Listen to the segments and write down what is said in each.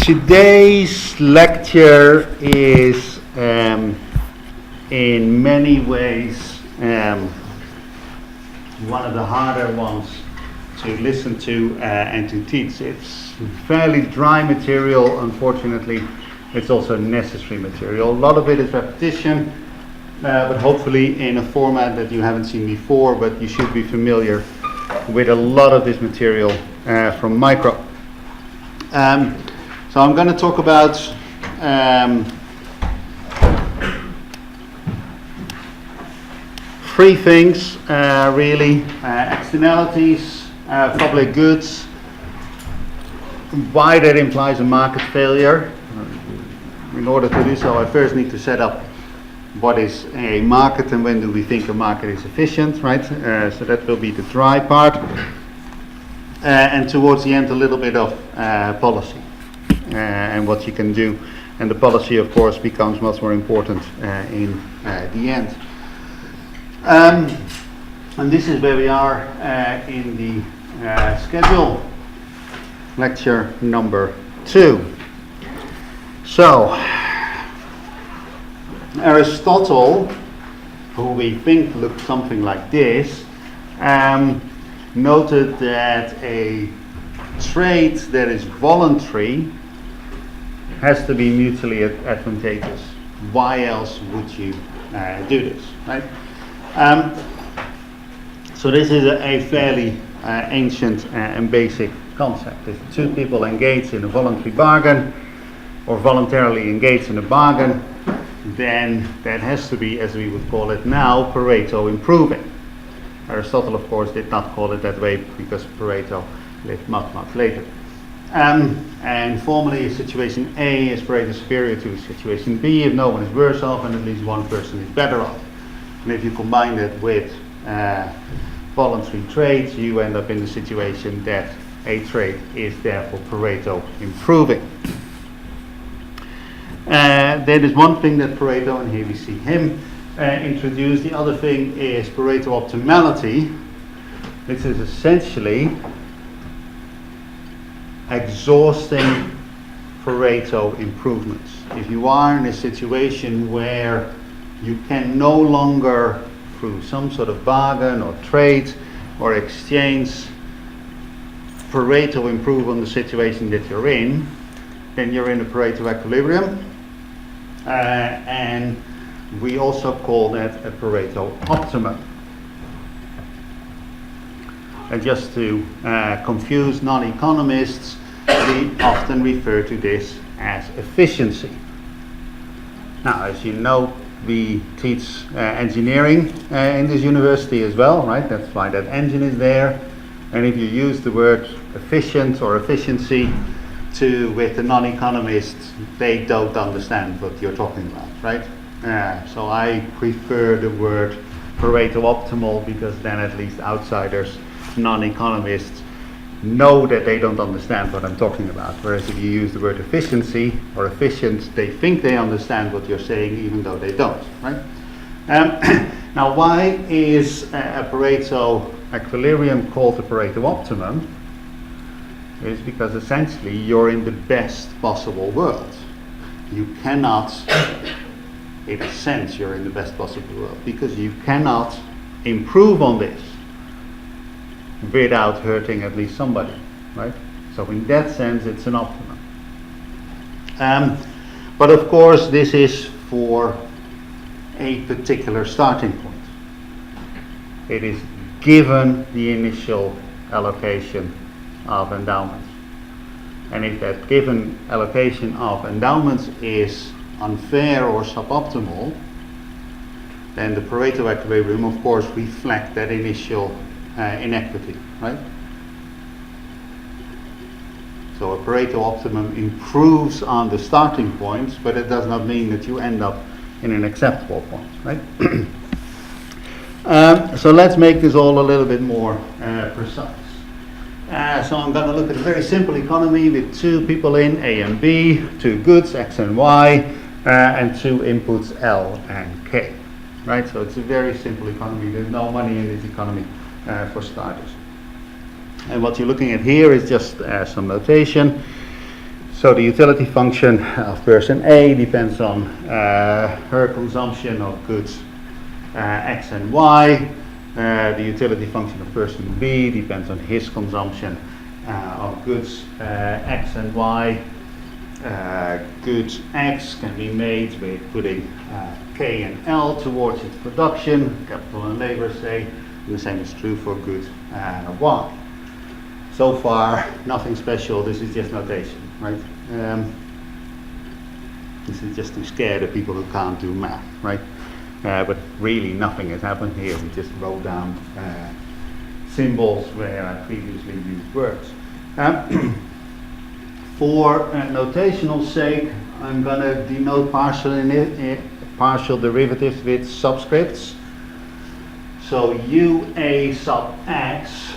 Today's lecture is in many ways one of the harder ones to listen to and to teach. It's fairly dry material, unfortunately. It's also necessary material. A lot of it is repetition, but hopefully in a format that you haven't seen before, but you should be familiar with a lot of this material from micro. So I'm going to talk about three things, really. Externalities, public goods, why that implies a market failure. In order to do so, I first need to set up what is a market and when do we think a market is efficient, right? So that will be the dry part. And towards the end, a little bit of policy and what you can do. And the policy, of course, becomes much more important in the end. And this is where we are in the schedule, lecture number 2. So, Aristotle, who we think looked something like this, noted that a trade that is voluntary has to be mutually advantageous. Why else would you do this, right? So this is a fairly ancient and basic concept. If two people engage in a voluntary bargain, or voluntarily engage in a bargain, then that has to be, as we would call it now, Pareto improving. Aristotle, of course, did not call it that way because Pareto lived much, much later. And formally, situation A is Pareto superior to situation B if no one is worse off and at least one person is better off. And if you combine that with voluntary trades, you end up in the situation that a trade is therefore Pareto improving. That is one thing that Pareto, and here we see him, introduced. The other thing is Pareto optimality, which is essentially exhausting Pareto improvements. If you are in a situation where you can no longer, through some sort of bargain or trade or exchange, Pareto improve on the situation that you're in, then you're in a Pareto equilibrium. And we also call that a Pareto optimum. And just to confuse non-economists, we often refer to this as efficiency. Now, as you know, we teach engineering in this university as well, right? That's why that engine is there. And if you use the word efficient or efficiency with the non-economists, they don't understand what you're talking about, right? So I prefer the word Pareto optimal because then at least outsiders, non-economists, know that they don't understand what I'm talking about. Whereas if you use the word efficiency or efficient, they think they understand what you're saying even though they don't, right? Now, why is a Pareto equilibrium called a Pareto optimum? Is because essentially you're in the best possible world. You cannot, in a sense, you're in the best possible world because you cannot improve on this without hurting at least somebody, right? So in that sense, it's an optimum. But of course, this is for a particular starting point. It is given the initial allocation of endowments. And if that given allocation of endowments is unfair or suboptimal, then the Pareto equilibrium, of course, reflects that initial inequity, right? So a Pareto optimum improves on the starting points, but it does not mean that you end up in an acceptable point, right? So let's make this all a little bit more precise. So I'm going to look at a very simple economy with two people in, A and B, two goods, X and Y, and two inputs, L and K. Right? So it's a very simple economy. There's no money in this economy for starters. And what you're looking at here is just some notation. So the utility function of person A depends on her consumption of goods X and Y. The utility function of person B depends on his consumption of goods X and Y. Goods X can be made with putting K and L towards its production, capital and labor say. The same is true for good Y. So far, nothing special. This is just notation, right? This is just to scare the people who can't do math, right? But really, nothing has happened here. We just wrote down symbols where I previously used words. For notational sake, I'm going to denote partial derivatives with subscripts. So UA sub x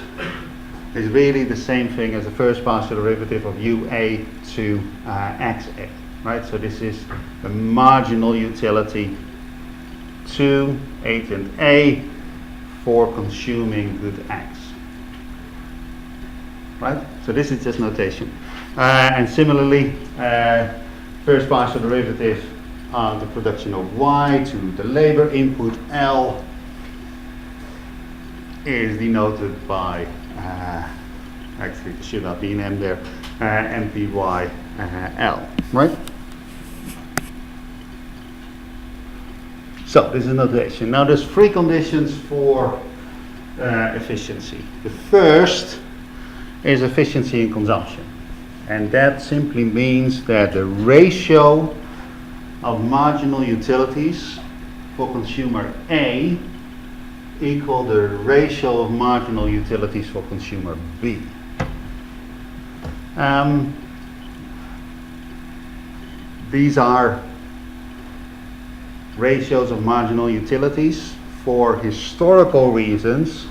is really the same thing as the first partial derivative of UA to XA, right? So this is the marginal utility to agent A for consuming good X, right? So this is just notation. And similarly, first partial derivative of the production of Y to the labor input L is denoted by, actually there should not be an M there, MPY L, right? So this is notation. Now there's three conditions for efficiency. The first is efficiency in consumption. And that simply means that the ratio of marginal utilities for consumer A equal the ratio of marginal utilities for consumer B. These are ratios of marginal utilities. For historical reasons,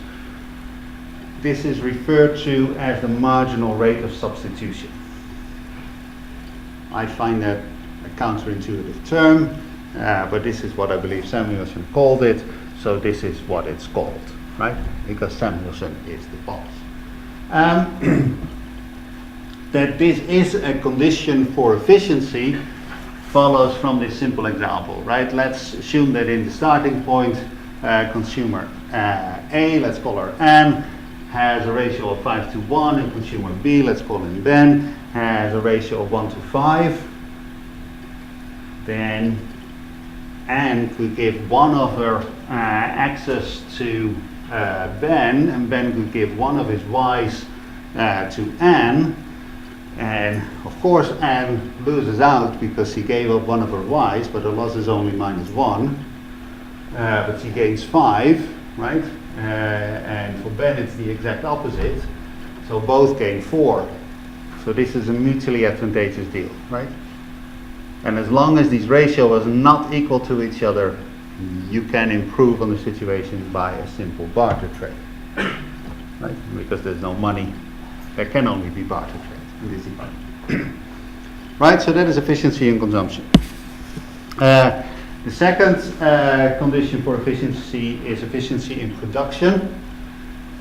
this is referred to as the marginal rate of substitution. I find that a counterintuitive term, but this is what I believe Samuelson called it. So this is what it's called, right? Because Samuelson is the boss. That this is a condition for efficiency follows from this simple example, right? Let's assume that in the starting point, consumer A, let's call her Anne, has a ratio of 5 to 1, and consumer B, let's call him Ben, has a ratio of 1 to 5. Then Anne could give one of her X's to Ben, and Ben could give one of his Y's to Anne. And of course Anne loses out because she gave up one of her Y's, but the loss is only -1. But she gains 5, right? And for Ben it's the exact opposite. So both gain 4. So this is a mutually advantageous deal, right? And as long as these ratios are not equal to each other, you can improve on the situation by a simple barter trade, right? Because there's no money, there can only be barter trade in this economy. Right, so that is efficiency in consumption. The second condition for efficiency is efficiency in production,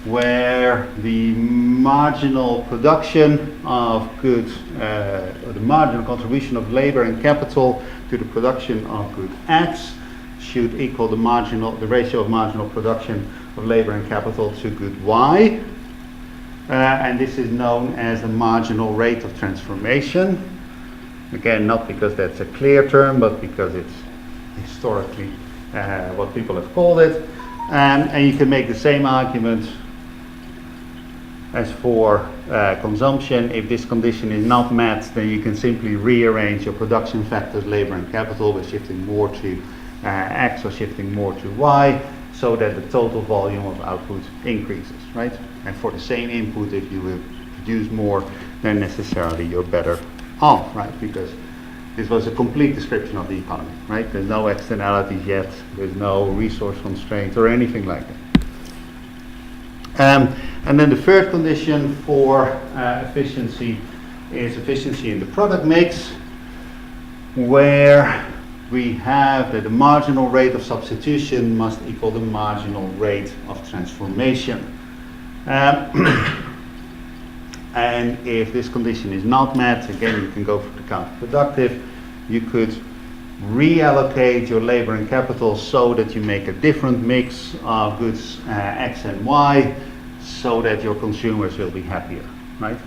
where the marginal production of goods, or the marginal contribution of labor and capital to the production of good X should equal the ratio of marginal production of labor and capital to good Y. And this is known as the marginal rate of transformation. Again, not because that's a clear term, but because it's historically what people have called it. And you can make the same argument as for consumption. If this condition is not met, then you can simply rearrange your production factors, labor and capital, by shifting more to X or shifting more to Y, so that the total volume of output increases, right? And for the same input, if you will produce more, then necessarily you're better off, right? Because this was a complete description of the economy, right? There's no externalities yet, there's no resource constraints or anything like that. And then the third condition for efficiency is efficiency in the product mix, where we have that the marginal rate of substitution must equal the marginal rate of transformation. And if this condition is not met, again, you can go for the counterproductive. You could reallocate your labor and capital so that you make a different mix of goods X and Y, so that your consumers will be happier, right?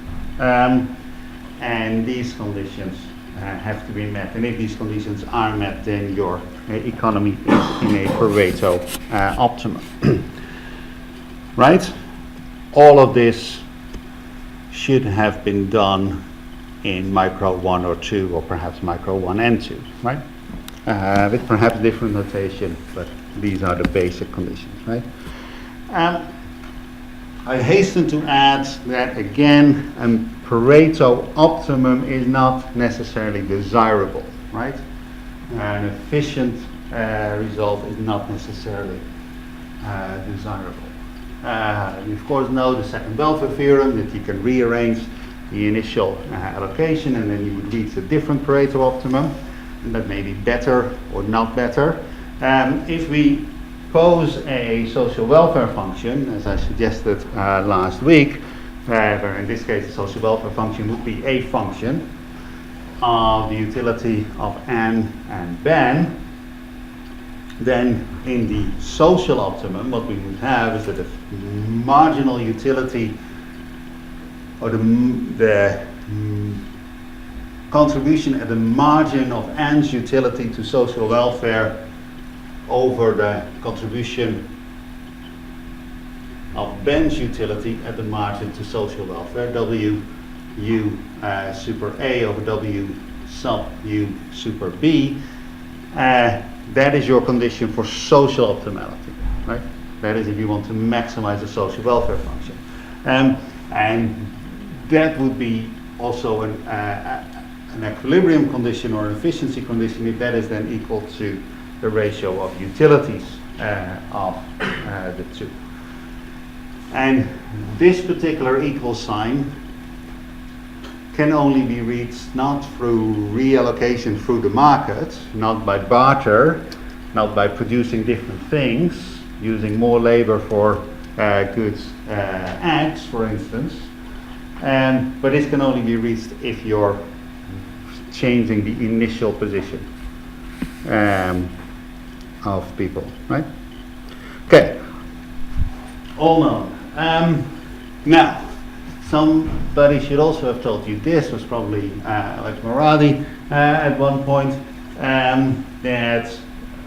And these conditions have to be met. And if these conditions are met, then your economy is in a Pareto optimum. Right? All of this should have been done in micro 1 or 2, or perhaps micro 1 and 2, right? With perhaps different notation, but these are the basic conditions, right? I hasten to add that again, a Pareto optimum is not necessarily desirable, right? An efficient result is not necessarily desirable. You of course know the second welfare theorem, that you can rearrange the initial allocation and then you would reach a different Pareto optimum, and that may be better or not better. If we pose a social welfare function, as I suggested last week, where in this case the social welfare function would be a function of the utility of Anne and Ben, then in the social optimum what we would have is that the marginal utility, or the contribution at the margin of Anne's utility to social welfare over the contribution of Ben's utility at the margin to social welfare, W U super A over W sub U super B, that is your condition for social optimality, right? That is if you want to maximize the social welfare function. And that would be also an equilibrium condition or an efficiency condition if that is then equal to the ratio of utilities of the two. And this particular equal sign can only be reached not through reallocation through the market, not by barter, not by producing different things, using more labor for goods X, for instance, but this can only be reached if you're changing the initial position of people, right? Okay, all known. Now, somebody should also have told you this, was probably Alex Moradi at one point, that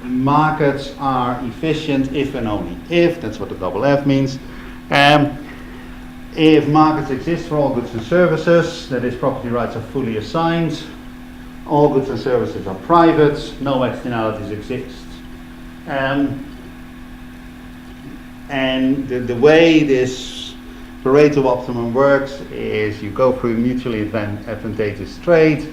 markets are efficient if and only if, that's what the double F means, if markets exist for all goods and services, that is, property rights are fully assigned, all goods and services are private, no externalities exist. And the way this Pareto optimum works is you go through mutually advantageous trade.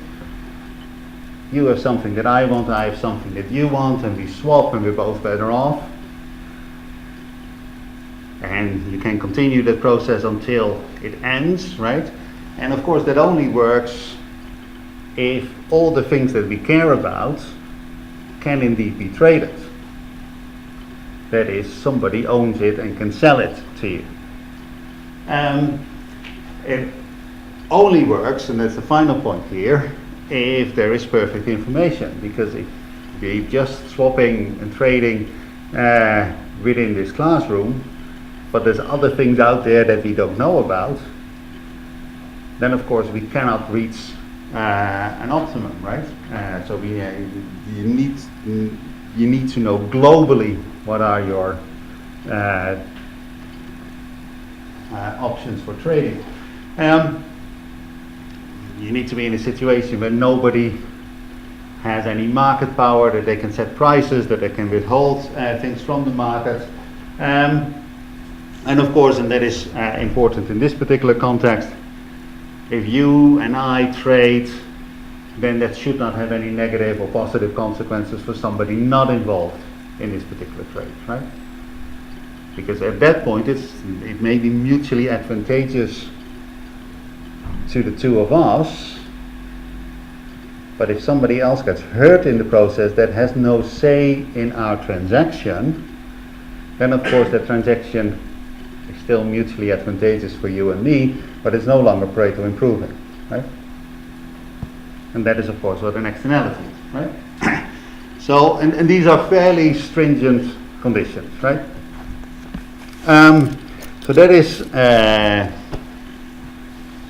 You have something that I want, I have something that you want, and we swap and we're both better off. And you can continue that process until it ends, right? And of course that only works if all the things that we care about can indeed be traded. That is, somebody owns it and can sell it to you. It only works, and that's the final point here, if there is perfect information, because if you're just swapping and trading within this classroom, but there's other things out there that we don't know about, then of course we cannot reach an optimum, right? So you need to know globally what are your options for trading. You need to be in a situation where nobody has any market power, that they can set prices, that they can withhold things from the market. And of course, and that is important in this particular context, if you and I trade, then that should not have any negative or positive consequences for somebody not involved in this particular trade, right? Because at that point it may be mutually advantageous to the two of us, but if somebody else gets hurt in the process that has no say in our transaction, then of course that transaction It's still mutually advantageous for you and me, but it's no longer Pareto improving, right? And that is, of course, what an externality is, right? So, and these are fairly stringent conditions, right? So that is,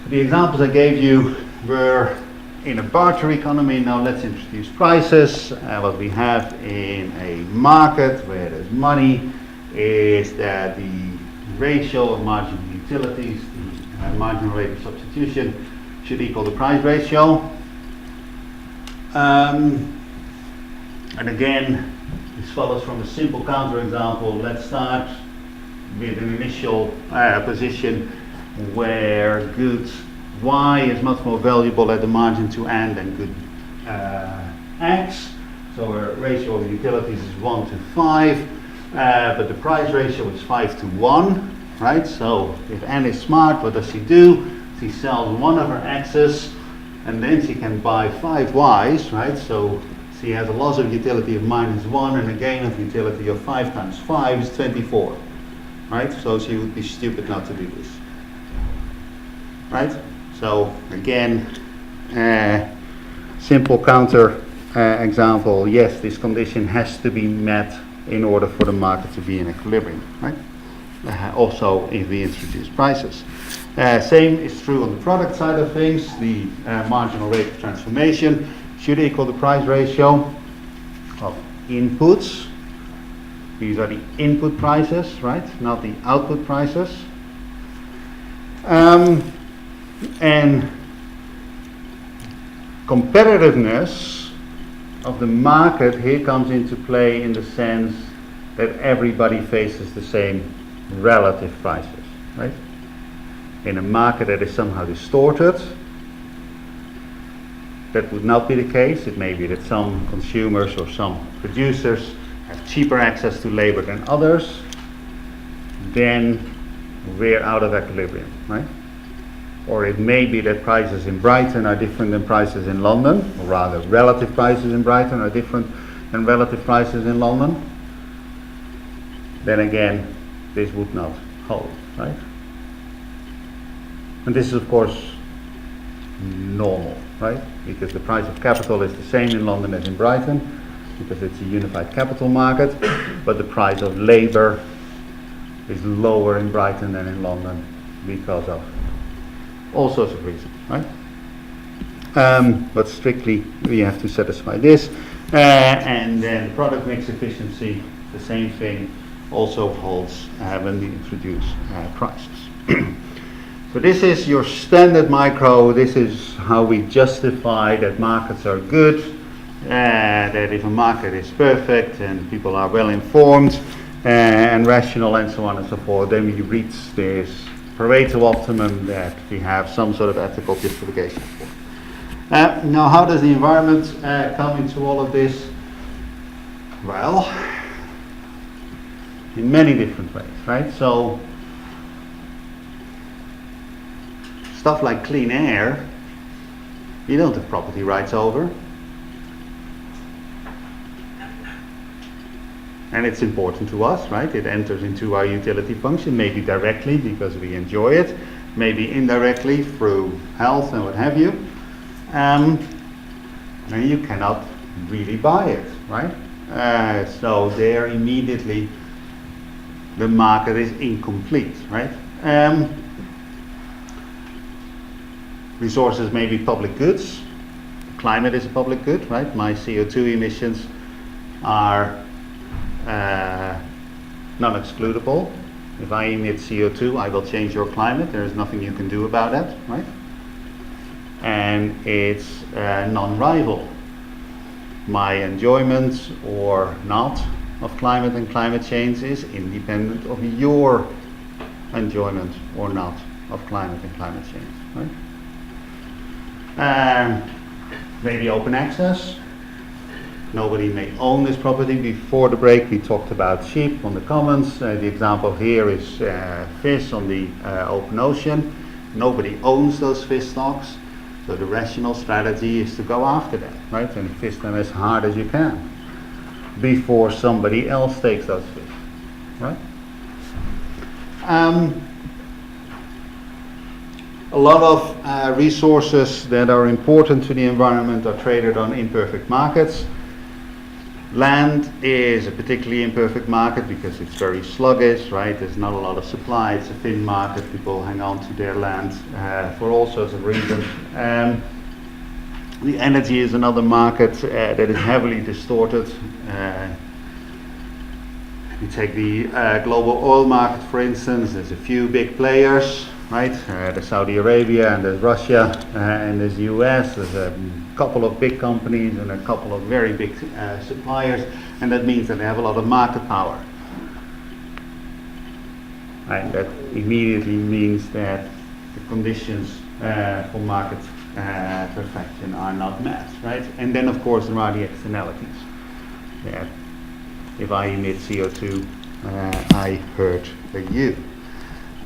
the examples I gave you were in a barter economy. Now let's introduce prices. What we have in a market where there's money is that the ratio of marginal utilities, the marginal rate of substitution, should equal the price ratio. And again, this follows from a simple counterexample. Let's start with an initial position where goods Y is much more valuable at the margin to N than good X. So a ratio of utilities is 1 to 5, but the price ratio is 5 to 1, right? So if N is smart, what does she do? She sells one of her X's and then she can buy 5 Y's, right? So she has a loss of utility of -1 and a gain of utility of 5 times 5 is 24, right? So she would be stupid not to do this, right? So again, simple counter example, yes, this condition has to be met in order for the market to be in equilibrium, right? Also if we introduce prices. Same is true on the product side of things. The marginal rate of transformation should equal the price ratio of inputs. These are the input prices, right? Not the output prices. And competitiveness of the market here comes into play in the sense that everybody faces the same relative prices, right? In a market that is somehow distorted, that would not be the case. It may be that some consumers or some producers have cheaper access to labor than others. Then we're out of equilibrium, right? Or it may be that prices in Brighton are different than prices in London, or rather relative prices in Brighton are different than relative prices in London. Then again, this would not hold, right? And this is of course normal, right? Because the price of capital is the same in London as in Brighton, because it's a unified capital market, but the price of labor is lower in Brighton than in London because of all sorts of reasons, right? But strictly we have to satisfy this. And then product mix efficiency, the same thing also holds when we introduce prices. So this is your standard micro. This is how we justify that markets are good, that if a market is perfect and people are well informed and rational and so on and so forth, then we reach this Pareto optimum that we have some sort of ethical justification for. Now, how does the environment come into all of this? Well, in many different ways, right? So, stuff like clean air, you don't have property rights over. And it's important to us, right? It enters into our utility function, maybe directly because we enjoy it, maybe indirectly through health and what have you. And you cannot really buy it, right? So there immediately the market is incomplete, right? Resources may be public goods. Climate is a public good, right? My CO2 emissions are non-excludable. If I emit CO2, I will change your climate. There is nothing you can do about that, right? And it's non-rival. My enjoyment or not of climate and climate change is independent of your enjoyment or not of climate and climate change, right? Maybe open access. Nobody may own this property. Before the break we talked about sheep on the commons. The example here is fish on the open ocean. Nobody owns those fish stocks, so the rational strategy is to go after them, right? And fish them as hard as you can before somebody else takes those fish, right? A lot of resources that are important to the environment are traded on imperfect markets. Land is a particularly imperfect market because it's very sluggish, right? There's not a lot of supply. It's a thin market. People hang on to their land for all sorts of reasons. The energy is another market that is heavily distorted. You take the global oil market, for instance. There's a few big players, right? There's Saudi Arabia and there's Russia and there's the US. There's a couple of big companies and a couple of very big suppliers, and that means that they have a lot of market power. And that immediately means that the conditions for market perfection are not met, right? And then of course there are the externalities. That if I emit CO2, I hurt you.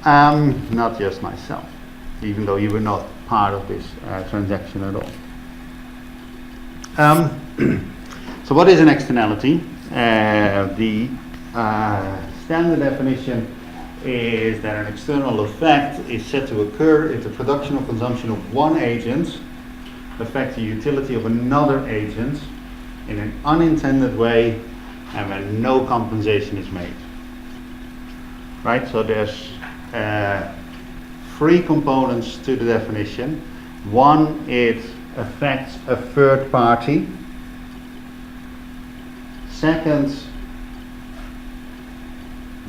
Not just myself, even though you were not part of this transaction at all. So what is an externality? The standard definition is that an external effect is said to occur if the production or consumption of one agent affects the utility of another agent in an unintended way and when no compensation is made. Right? So there's three components to the definition. One, it affects a third party. Second,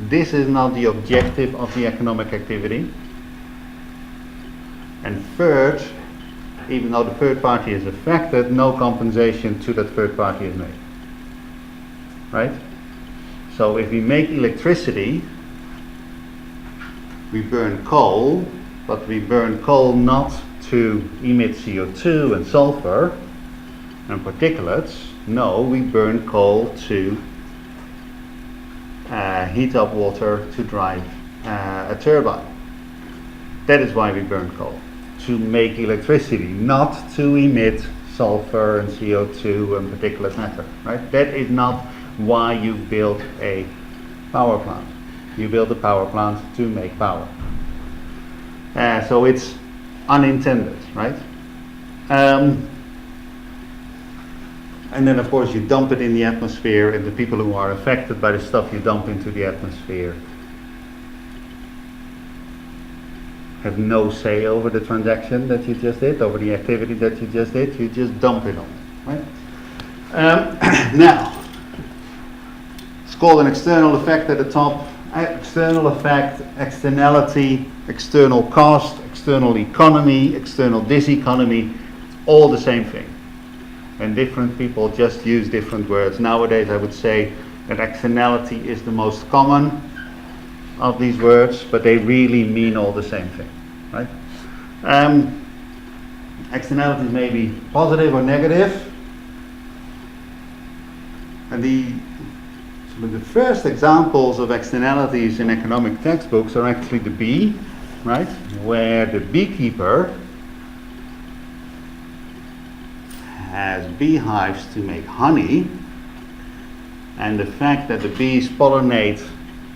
this is not the objective of the economic activity. And third, even though the third party is affected, no compensation to that third party is made. Right? So if we make electricity, we burn coal, but we burn coal not to emit CO2 and sulfur and particulates. No, we burn coal to heat up water to drive a turbine. That is why we burn coal, to make electricity, not to emit sulfur and CO2 and particulate matter. Right? That is not why you build a power plant. You build a power plant to make power. So it's unintended, right? And then of course you dump it in the atmosphere, and the people who are affected by the stuff you dump into the atmosphere have no say over the transaction that you just did, over the activity that you just did. You just dump it on them, right? Now, it's called an external effect at the top. External effect, externality, external cost, external economy, external diseconomy, all the same thing. And different people just use different words. Nowadays I would say that externality is the most common of these words, but they really mean all the same thing, right? Externalities may be positive or negative. And the first examples of externalities in economic textbooks are actually the bee, right? Where the beekeeper has beehives to make honey, and the fact that the bees pollinate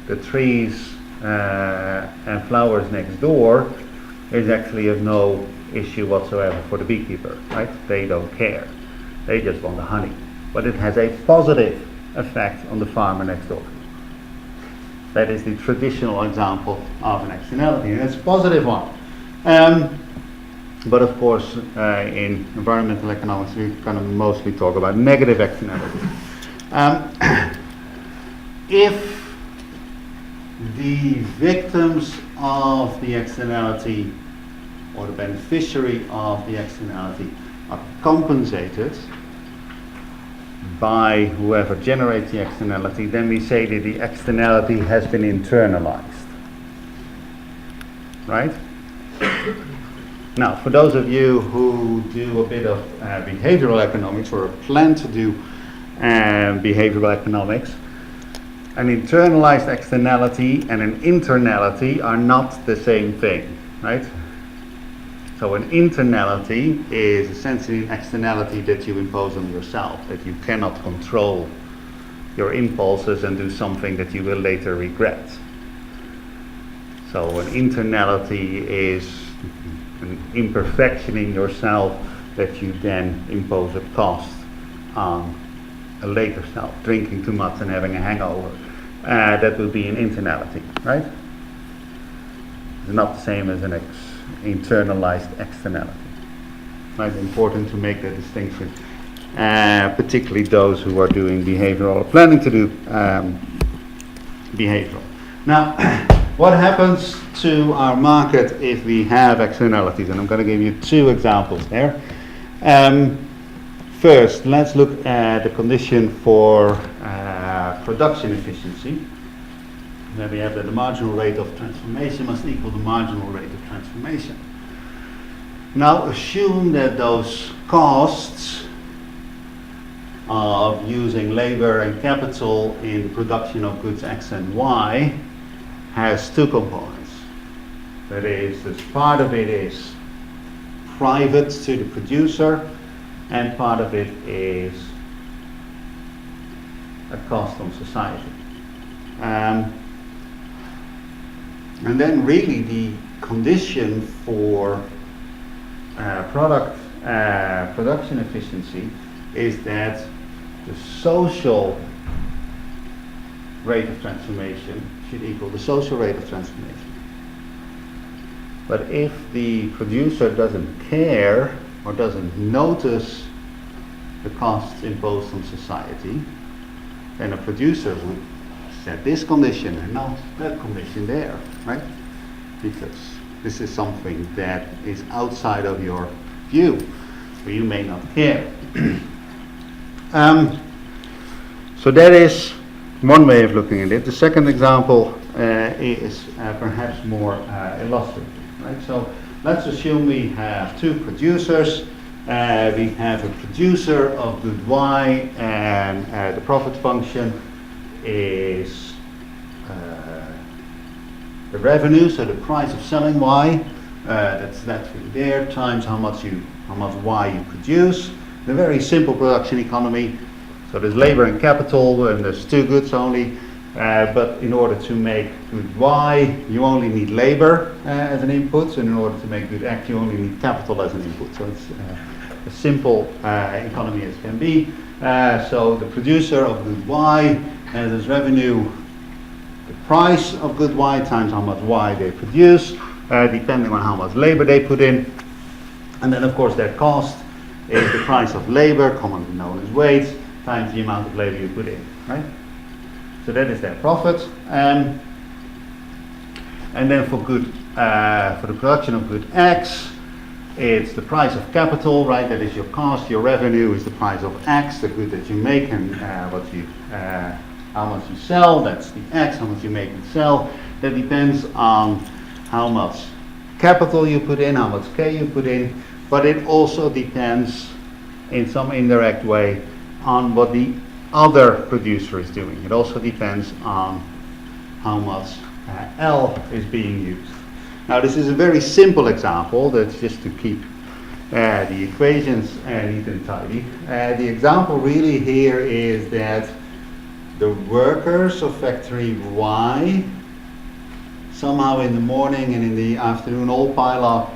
the trees and flowers next door is actually of no issue whatsoever for the beekeeper, right? They don't care. They just want the honey. But it has a positive effect on the farmer next door. That is the traditional example of an externality, and it's a positive one. But of course, in environmental economics, we kind of mostly talk about negative externalities. If the victims of the externality or the beneficiary of the externality are compensated by whoever generates the externality, then we say that the externality has been internalized. Right? Now, for those of you who do a bit of behavioral economics or plan to do behavioral economics, an internalized externality and an internality are not the same thing, right? So an internality is essentially an externality that you impose on yourself, that you cannot control your impulses and do something that you will later regret. So an internality is an imperfection in yourself that you then impose a cost on a later self. Drinking too much and having a hangover. That would be an internality, right? It's not the same as an internalized externality. Right? Important to make that distinction, particularly those who are doing behavioral or planning to do behavioral. Now, what happens to our market if we have externalities? And I'm going to give you two examples there. First, let's look at the condition for production efficiency. Where we have that the marginal rate of transformation must equal the marginal rate of transformation. Now assume that those costs of using labor and capital in the production of goods X and Y has two components. That is, part of it is private to the producer, and part of it is a cost on society. And then really the condition for production efficiency is that the social rate of transformation should equal the social rate of transformation. But if the producer doesn't care or doesn't notice the costs imposed on society, then a producer would set this condition and not that condition there, right? Because this is something that is outside of your view, so you may not care. So that is one way of looking at it. The second example is perhaps more illustrative, right? So let's assume we have two producers. We have a producer of good Y, and the profit function is the revenue, so the price of selling Y, that's really there, times how much Y you produce. A very simple production economy. So there's labor and capital, and there's two goods only. But in order to make good Y, you only need labor as an input, and in order to make good X, you only need capital as an input. So it's a simple economy as can be. So the producer of good Y has as revenue the price of good Y times how much Y they produce, depending on how much labor they put in. And then of course their cost is the price of labor, commonly known as wage, times the amount of labor you put in, right? So that is their profit. And then for the production of good X, it's the price of capital, right? That is your cost. Your revenue is the price of X, the good that you make, and how much you sell. That's the X. How much you make and sell. That depends on how much capital you put in, how much K you put in, but it also depends in some indirect way on what the other producer is doing. It also depends on how much L is being used. Now this is a very simple example, that's just to keep the equations neat and tidy. The example really here is that the workers of factory Y somehow in the morning and in the afternoon all pile up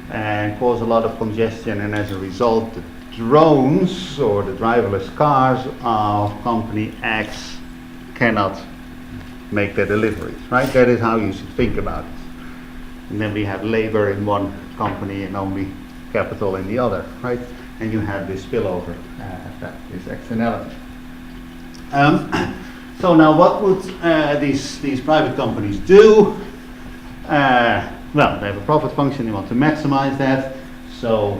and cause a lot of congestion, and as a result the drones or the driverless cars of company X cannot make their deliveries, right? That is how you should think about it. And then we have labor in one company and only capital in the other, right? And you have this spillover effect, this externality. So now what would these private companies do? Well, they have a profit function, they want to maximize that. So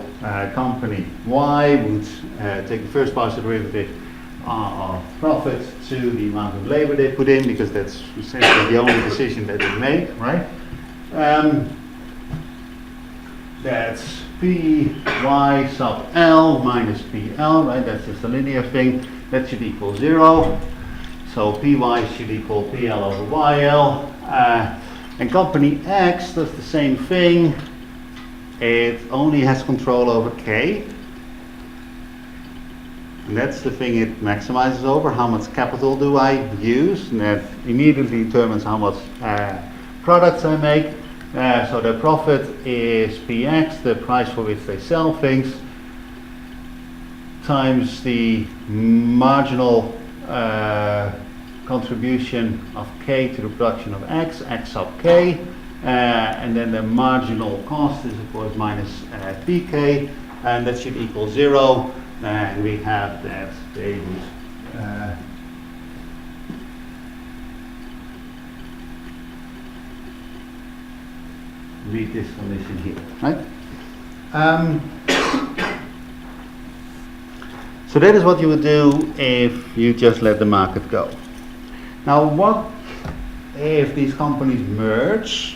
company Y would take the first partial derivative of profit to the amount of labor they put in, because that's essentially the only decision that they make, right? That's Py sub L minus PL, right? That's just a linear thing. That should equal 0. So Py should equal PL over YL. And company X does the same thing. It only has control over K. And that's the thing it maximizes over. How much capital do I use? And that immediately determines how much products I make. So the profit is Px, the price for which they sell things, times the marginal contribution of K to the production of X, X sub K, and then the marginal cost is of course minus Pk, and that should equal 0, and we have that they would read this condition here, right? So that is what you would do if you just let the market go. Now what if these companies merge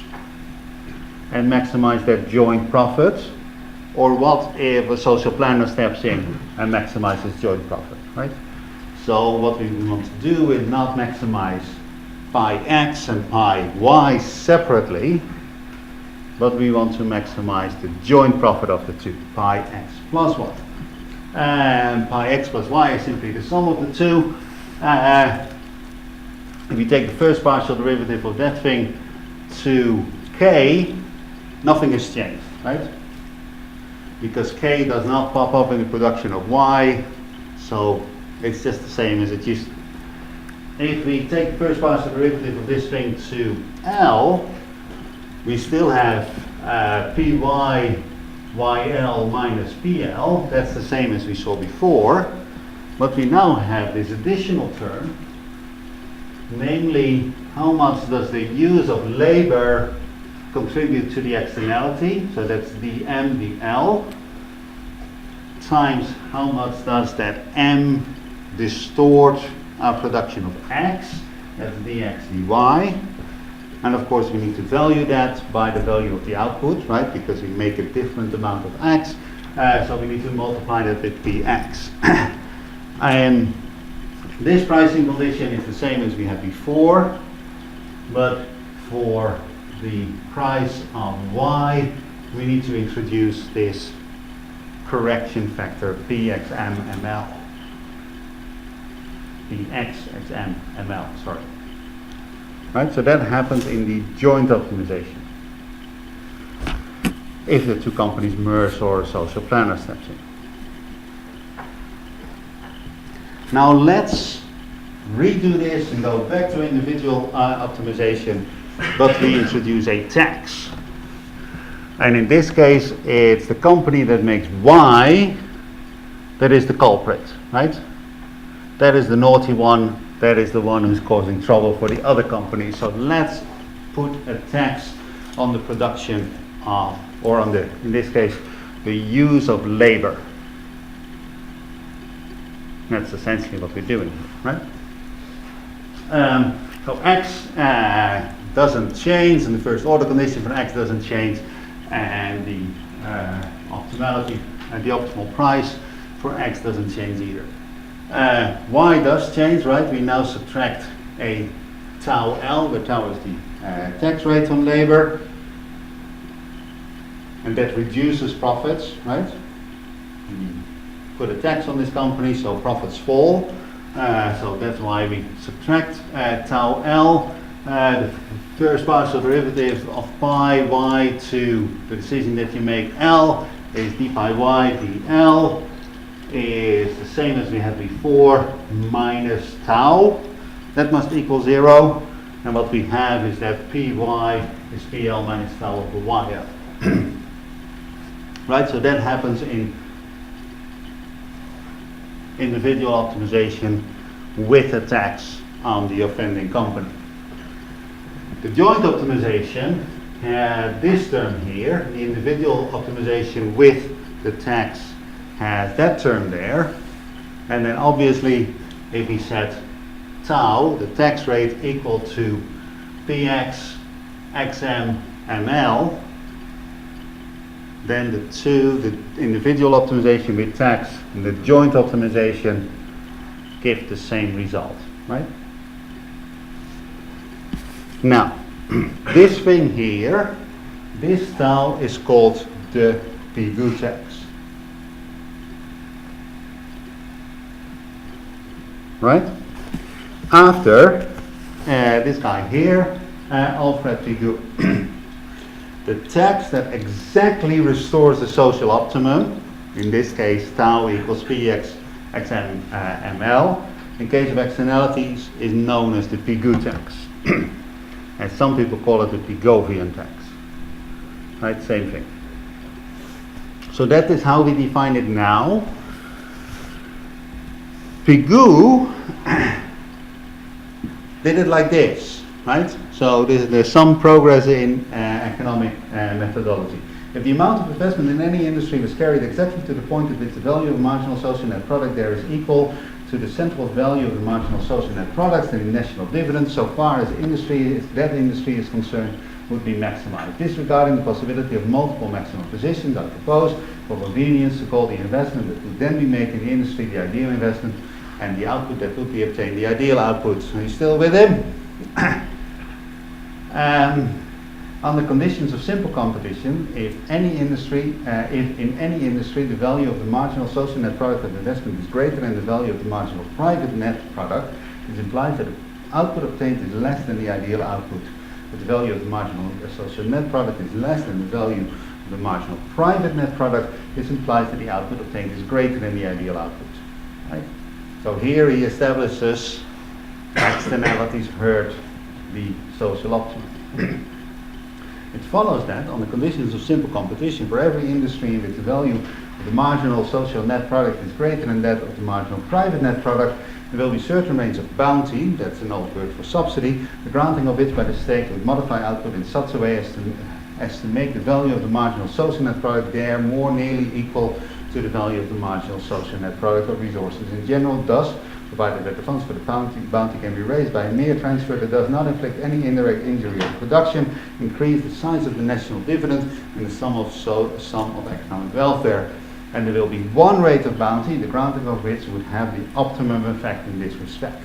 and maximize their joint profit? Or what if a social planner steps in and maximizes joint profit, right? So what we want to do is not maximize pi x and pi y separately, but we want to maximize the joint profit of the two, pi x plus y. And pi x plus y is simply the sum of the two. If you take the first partial derivative of that thing to k, nothing has changed, right? Because k does not pop up in the production of y, so it's just the same as it used to. If we take the first partial derivative of this thing to L, we still have py yl minus pl. That's the same as we saw before, but we now have this additional term, namely how much does the use of labor contribute to the externality, so that's dm dl, times how much does that m distort our production of x, that's dx dy. And of course we need to value that by the value of the output, right? Because we make a different amount of x, so we need to multiply that with px. And this pricing condition is the same as we had before, but for the price of y, we need to introduce this correction factor pxm/ml. pxm/ml, sorry. Right, so that happens in the joint optimization. If the two companies merge or a social planner steps in. Now let's redo this and go back to individual optimization, but we introduce a tax. And in this case, it's the company that makes y that is the culprit, right? That is the naughty one. That is the one who's causing trouble for the other company. So let's put a tax on the production of, or on the, in this case, the use of labor. That's essentially what we're doing here, right? So x doesn't change, and the first order condition for x doesn't change, and the optimality and the optimal price for x doesn't change either. Y does change, right? We now subtract a tau L, where tau is the tax rate on labor, and that reduces profits, right? We put a tax on this company, so profits fall. So that's why we subtract tau L. The first partial derivative of pi y to the decision that you make L is d pi y dl. Is the same as we had before, minus tau. That must equal 0. And what we have is that py is pl minus tau over yl. Right, so that happens in individual optimization with a tax on the offending company. The joint optimization had this term here, the individual optimization with the tax has that term there, and then obviously if we set tau, the tax rate, equal to px xm ml, then the individual optimization with tax and the joint optimization give the same result, right? Now, this thing here, this tau is called the PV tax. Right? After this guy here, Alfred Pigou. The tax that exactly restores the social optimum, in this case tau equals px xm ml, in case of externalities, is known as the Pigou tax. And some people call it the Pigovian tax. Right, same thing. So that is how we define it now. Pigou did it like this, right? So there's some progress in economic methodology. If the amount of investment in any industry was carried exactly to the point at which the value of the marginal social net product there is equal to the central value of the marginal social net product, then the national dividend, so far as that industry is concerned, would be maximized. Disregarding the possibility of multiple maximum positions, I propose for convenience to call the investment that would then be made in the industry the ideal investment, and the output that would be obtained the ideal output. Are you still with him? On the conditions of simple competition, if in any industry the value of the marginal social net product of investment is greater than the value of the marginal private net product, this implies that the output obtained is less than the ideal output. If the value of the marginal social net product is less than the value of the marginal private net product, this implies that the output obtained is greater than the ideal output. Right? So here he establishes externalities hurt the social optimum. It follows that on the conditions of simple competition, for every industry in which the value of the marginal social net product is greater than that of the marginal private net product, there will be certain range of bounty, that's an old word for subsidy, the granting of which by the state would modify output in such a way as to make the value of the marginal social net product there more nearly equal to the value of the marginal social net product of resources in general, thus, provided that the funds for the bounty can be raised by a mere transfer that does not inflict any indirect injury on production, increase the size of the national dividend and the sum of economic welfare. And there will be one rate of bounty, the granting of which would have the optimum effect in this respect.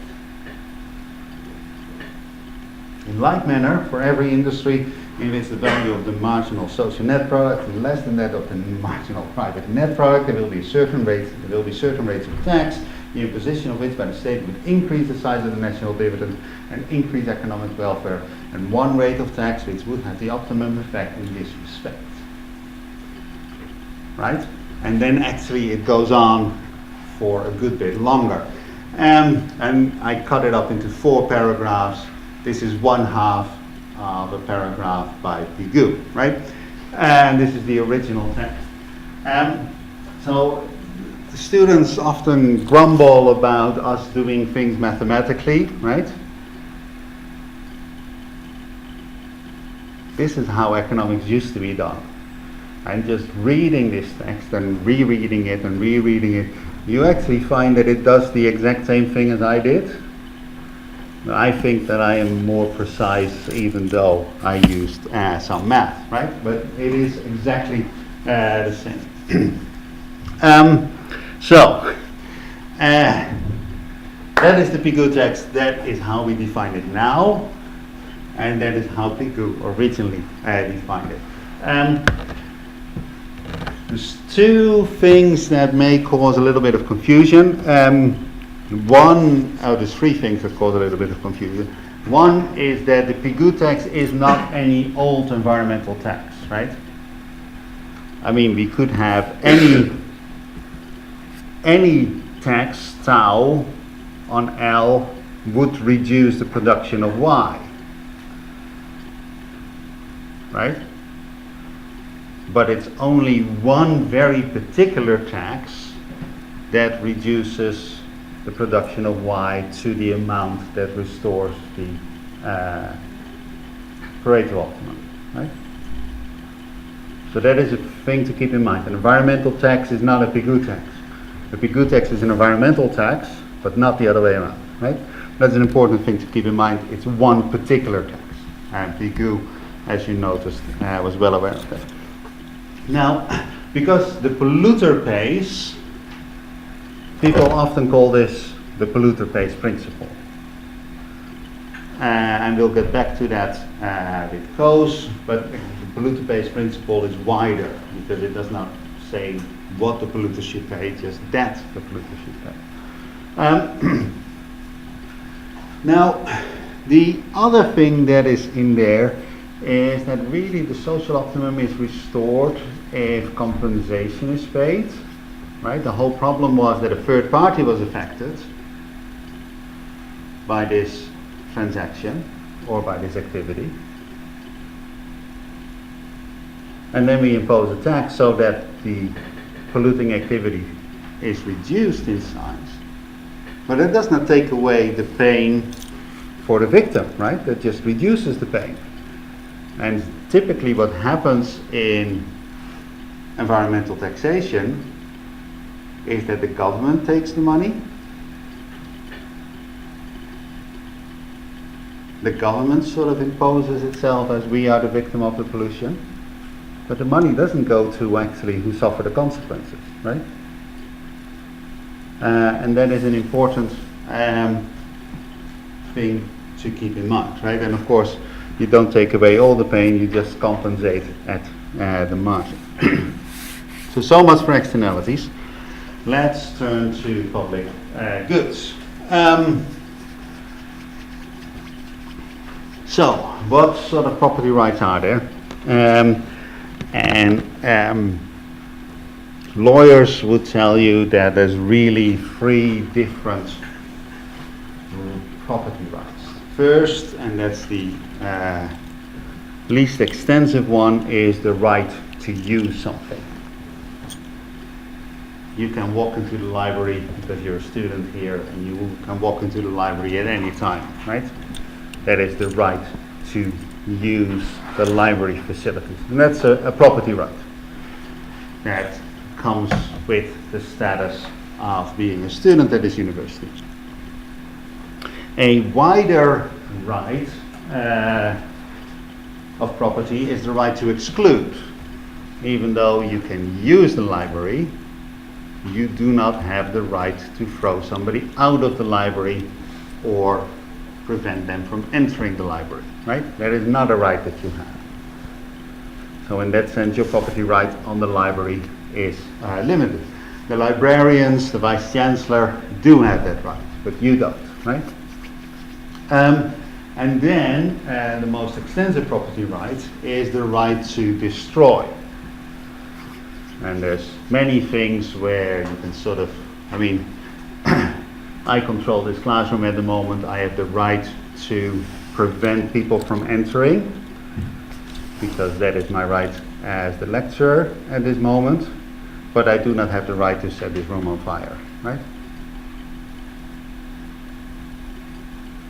In like manner, for every industry in which the value of the marginal social net product is less than that of the marginal private net product, there will be certain rates of tax, the imposition of which by the state would increase the size of the national dividend and increase economic welfare, and one rate of tax which would have the optimum effect in this respect. Right? And then actually it goes on for a good bit longer. And I cut it up into 4 paragraphs. This is 1/2 of a paragraph by Pigou, right? And this is the original text. So the students often grumble about us doing things mathematically, right? This is how economics used to be done. And just reading this text and rereading it and rereading it, you actually find that it does the exact same thing as I did. I think that I am more precise even though I used some math, right? But it is exactly the same. So, that is the Pigou text. That is how we define it now. And that is how Pigou originally defined it. There's 2 things that may cause a little bit of confusion. There's 3 things that cause a little bit of confusion. One is that the Pigou tax is not any old environmental tax, right? I mean, we could have any tax, tau, on L would reduce the production of Y, right? But it's only one very particular tax that reduces the production of Y to the amount that restores the Pareto optimum, right? So that is a thing to keep in mind. An environmental tax is not a Pigou tax. The Pigou tax is an environmental tax, but not the other way around, right? That's an important thing to keep in mind. It's one particular tax. And Pigou, as you noticed, was well aware of that. Now, because the polluter pays, people often call this the polluter pays principle. And we'll get back to that with Coase, but the polluter pays principle is wider because it does not say what the polluter should pay, just that the polluter should pay. Now, The other thing that is in there is that really the social optimum is restored if compensation is paid. Right? The whole problem was that a third party was affected by this transaction or by this activity. And then we impose a tax so that the polluting activity is reduced in size. But that does not take away the pain for the victim, right? That just reduces the pain. And typically what happens in environmental taxation is that the government takes the money. The government sort of imposes itself as we are the victim of the pollution. But the money doesn't go to actually who suffer the consequences, right? And that is an important thing to keep in mind, right? And of course, you don't take away all the pain, you just compensate at the margin. So much for externalities. Let's turn to public goods. So, what sort of property rights are there? Lawyers would tell you that there's really three different property rights. First, and that's the least extensive one, is the right to use something. You can walk into the library because you're a student here, and you can walk into the library at any time, right? That is the right to use the library facilities. And that's a property right that comes with the status of being a student at this university. A wider right of property is the right to exclude. Even though you can use the library, you do not have the right to throw somebody out of the library or prevent them from entering the library, right? That is not a right that you have. So in that sense, your property right on the library is limited. The librarians, the vice chancellor do have that right, but you don't, right? And then the most extensive property right is the right to destroy. And there's many things where you can sort of, I control this classroom at the moment. I have the right to prevent people from entering because that is my right as the lecturer at this moment, but I do not have the right to set this room on fire, right?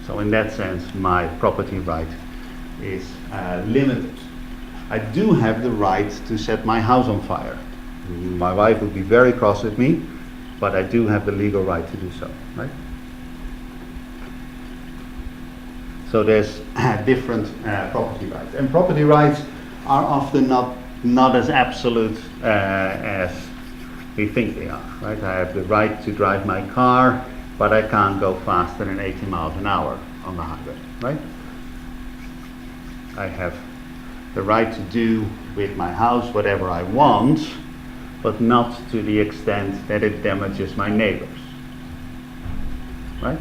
So in that sense, my property right is limited. I do have the right to set my house on fire. My wife would be very cross with me, but I do have the legal right to do so, right? So there's different property rights. And property rights are often not as absolute as we think they are, right? I have the right to drive my car, but I can't go faster than 80 miles an hour on the highway, right? I have the right to do with my house whatever I want, but not to the extent that it damages my neighbors, right?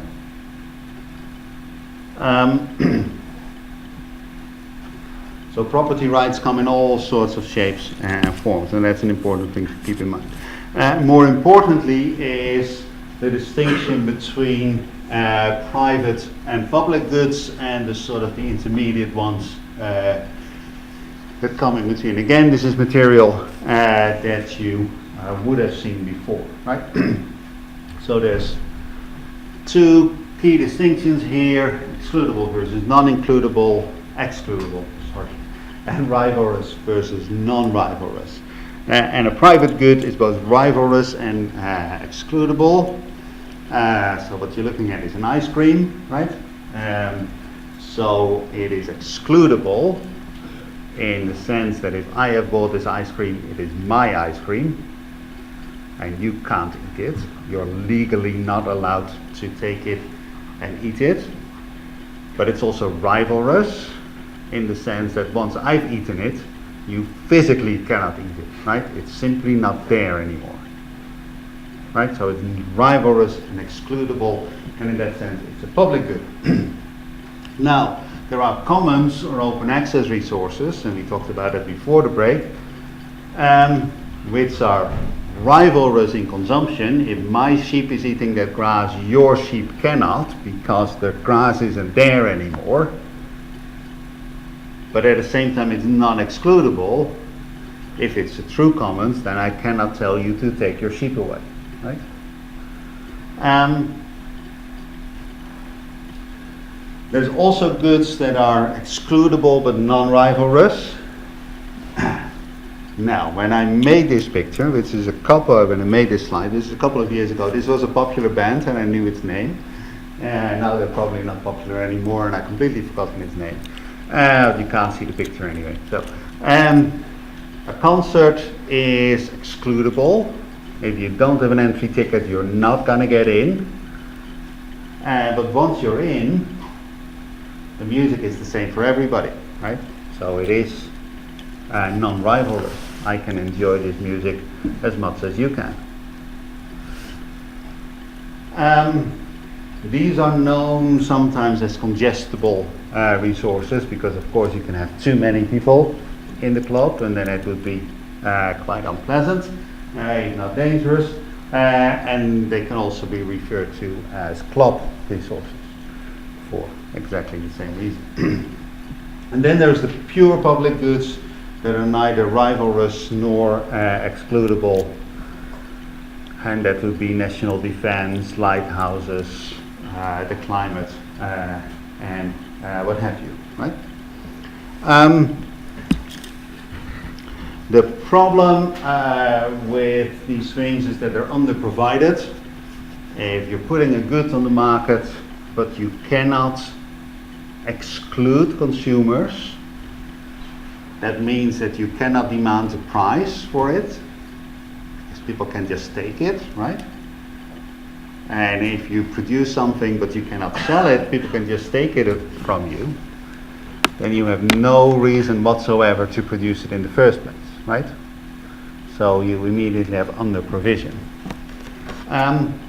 So property rights come in all sorts of shapes and forms, and that's an important thing to keep in mind. More importantly is the distinction between private and public goods and the sort of the intermediate ones that come in between. Again, this is material that you would have seen before, right? So there's two key distinctions here: excludable versus non-includable, and rivalrous versus non-rivalrous. And a private good is both rivalrous and excludable. So what you're looking at is an ice cream, right? So it is excludable in the sense that if I have bought this ice cream, it is my ice cream, and you can't eat it. You're legally not allowed to take it and eat it. But it's also rivalrous in the sense that once I've eaten it, you physically cannot eat it, right? It's simply not there anymore, right? So it's rivalrous and excludable, and in that sense, it's a public good. Now, there are commons or open access resources, and we talked about it before the break, which are rivalrous in consumption. If my sheep is eating that grass, your sheep cannot, because the grass isn't there anymore. But at the same time, it's non-excludable. If it's a true commons, then I cannot tell you to take your sheep away, right? There's also goods that are excludable but non-rivalrous. Now, when I made this picture, when I made this slide, this is a couple of years ago, this was a popular band and I knew its name. Now they're probably not popular anymore and I completely forgotten its name. You can't see the picture anyway. So, a concert is excludable. If you don't have an entry ticket, you're not going to get in. But once you're in, the music is the same for everybody, right? So it is non-rivalrous. I can enjoy this music as much as you can. These are known sometimes as congestible resources, because of course you can have too many people in the club and then it would be quite unpleasant, if not dangerous, and they can also be referred to as club resources for exactly the same reason. And then there's the pure public goods that are neither rivalrous nor excludable, and that would be national defense, lighthouses, the climate, and what have you, right? The problem with these things is that they're underprovided. If you're putting a good on the market, but you cannot exclude consumers, that means that you cannot demand a price for it, because people can just take it, right? And if you produce something but you cannot sell it, people can just take it from you, then you have no reason whatsoever to produce it in the first place, right? So you immediately have under provision. And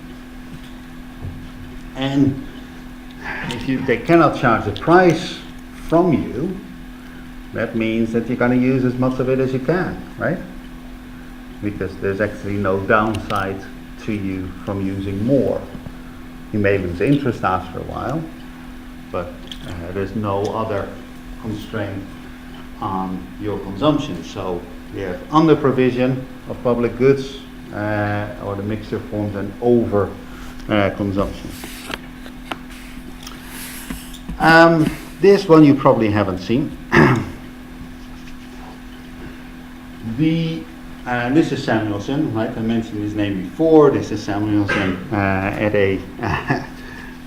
if they cannot charge a price from you, that means that you're going to use as much of it as you can, right? Because there's actually no downside to you from using more. You may lose interest after a while, but there's no other constraint on your consumption. So we have under provision of public goods, or the mixture forms an over consumption. This one you probably haven't seen. This is Samuelson, right? I mentioned his name before. This is Samuelson at a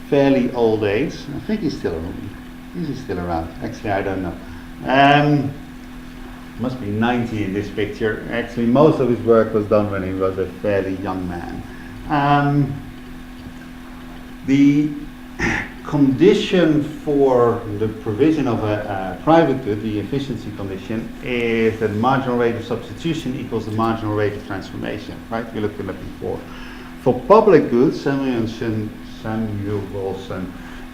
fairly old age. I think he's still around. Is he still around? Actually, I don't know. Must be 90 in this picture. Actually, most of his work was done when he was a fairly young man. The condition for the provision of a private good, the efficiency condition, is that marginal rate of substitution equals the marginal rate of transformation, right? We looked at that before. For public goods, Samuelson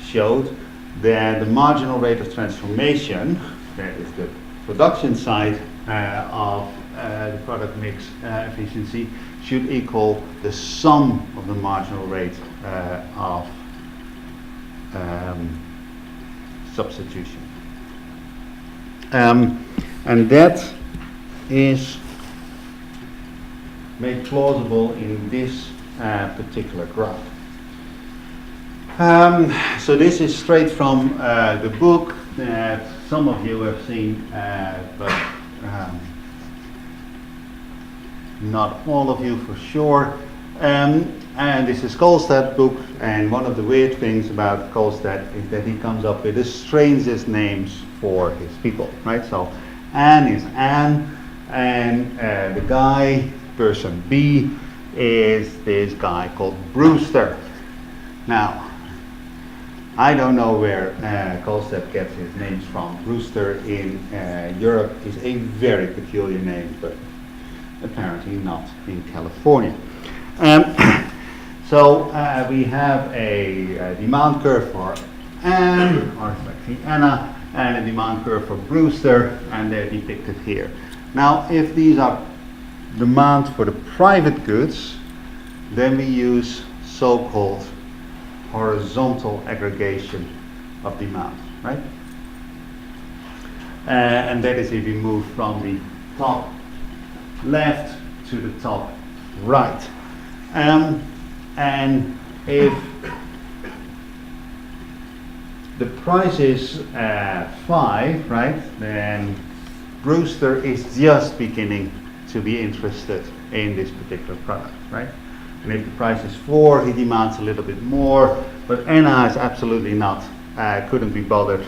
showed that the marginal rate of transformation, that is the production side of the product mix efficiency, should equal the sum of the marginal rate of substitution. And that is made plausible in this particular graph. So this is straight from the book that some of you have seen, but not all of you for sure. And this is Kolstad's book, and one of the weird things about Kolstad is that he comes up with the strangest names for his people, right? So Anne is Anne, and the guy, person B, is this guy called Brewster. Now, I don't know where Kolstad gets his names from. Brewster in Europe is a very peculiar name, but apparently not in California. So we have a demand curve for or it's actually Anna, and a demand curve for Brewster, and they're depicted here. Now, if these are demand for the private goods, then we use so-called horizontal aggregation of demand, right? And that is if we move from the top left to the top right. And if the price is 5, right, then Brewster is just beginning to be interested in this particular product, right? And if the price is 4, he demands a little bit more, but Anna is absolutely not, couldn't be bothered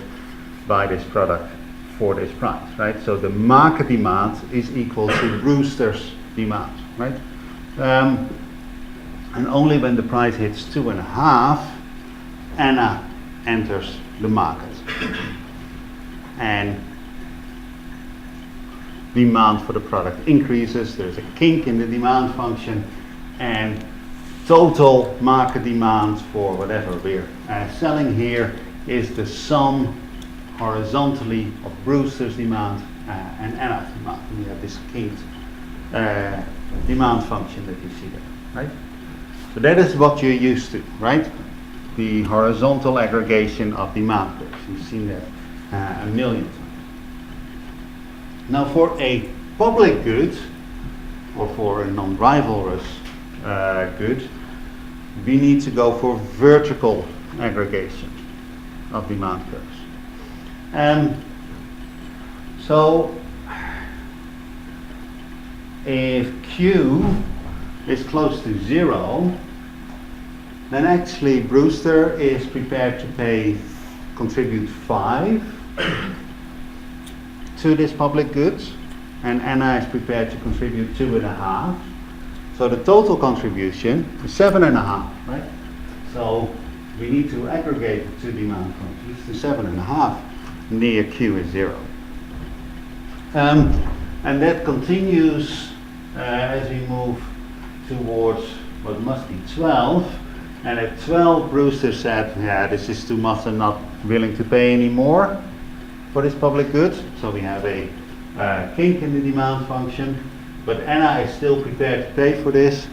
by this product for this price, right? So the market demand is equal to Brewster's demand, right? And only when the price hits 2.5, Anna enters the market. And demand for the product increases, there's a kink in the demand function, and total market demand for whatever we're selling here is the sum horizontally of Brewster's demand and Anna's demand. And we have this kinked demand function that you see there, right? So that is what you're used to, right? The horizontal aggregation of demand curves. You've seen that a million times. Now for a public good, or for a non-rivalrous good, we need to go for vertical aggregation of demand curves. So if Q is close to 0, then actually Brewster is prepared to contribute 5 to this public goods, and Anna is prepared to contribute 2.5. So the total contribution is 7.5, right? So we need to aggregate the two demand functions to 7.5 near Q is 0. And that continues as we move towards what must be 12. And at 12, Brewster said, yeah, this is too much, I'm not willing to pay any more for this public good. So we have a kink in the demand function, but Anna is still prepared to pay for this,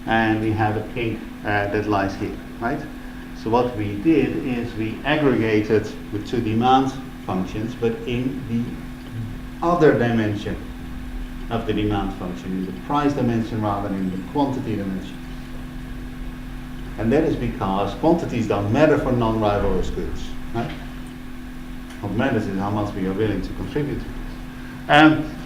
and we have a kink that lies here, right? So what we did is we aggregated the two demand functions, but in the other dimension of the demand function, in the price dimension rather than in the quantity dimension. And that is because quantities don't matter for non-rivalrous goods, right? What matters is how much we are willing to contribute to this.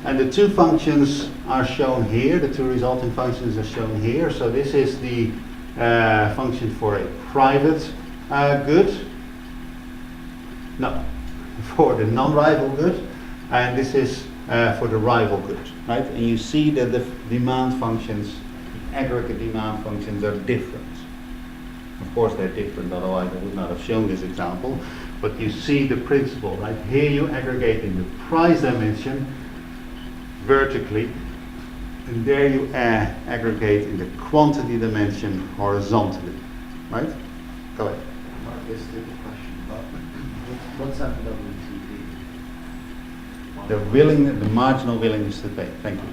And the two functions are shown here, the two resulting functions are shown here. So this is the function for a private good, no, for the non-rival good, and this is for the rival good, right? And you see that the demand functions, the aggregate demand functions are different. Of course they're different, otherwise I would not have shown this example. But you see the principle, right? Here you aggregate in the price dimension vertically, and there you aggregate in the quantity dimension horizontally, right? Go ahead. Mark, there's still a question about what's that WTP? The marginal willingness to pay. Thank you.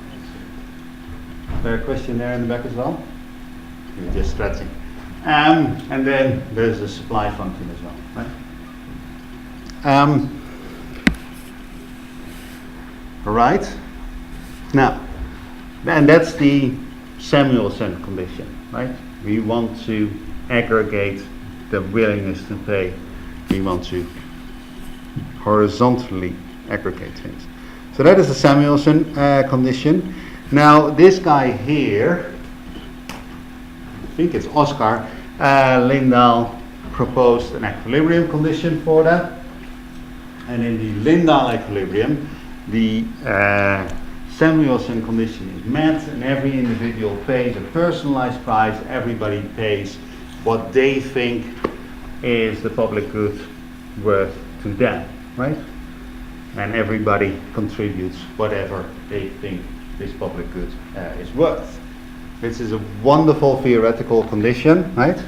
Is there a question there in the back as well? You're just stretching. And then there's a supply function as well, right? All right. Now, and that's the Samuelson condition, right? We want to aggregate the willingness to pay. We want to horizontally aggregate things. So that is the Samuelson condition. Now, this guy here, I think it's Oscar Lindahl, proposed an equilibrium condition for that. And in the Lindahl equilibrium, the Samuelson condition is met, and every individual pays a personalized price. Everybody pays what they think is the public good worth to them, right? And everybody contributes whatever they think this public good is worth. This is a wonderful theoretical condition, right?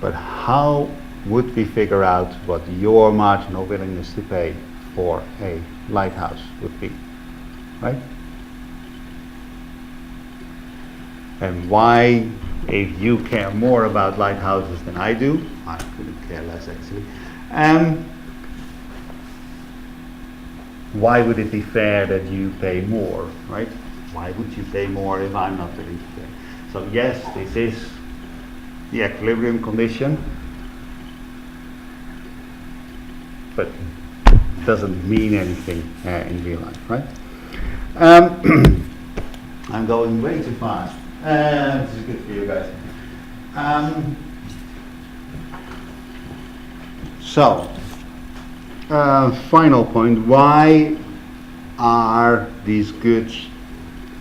But how would we figure out what your marginal willingness to pay for a lighthouse would be, right? And why, if you care more about lighthouses than I do, I couldn't care less actually, why would it be fair that you pay more, right? Why would you pay more if I'm not willing to pay? So yes, this is the equilibrium condition, but it doesn't mean anything in real life, right? I'm going way too fast. This is good for you guys. Final point, why are these goods,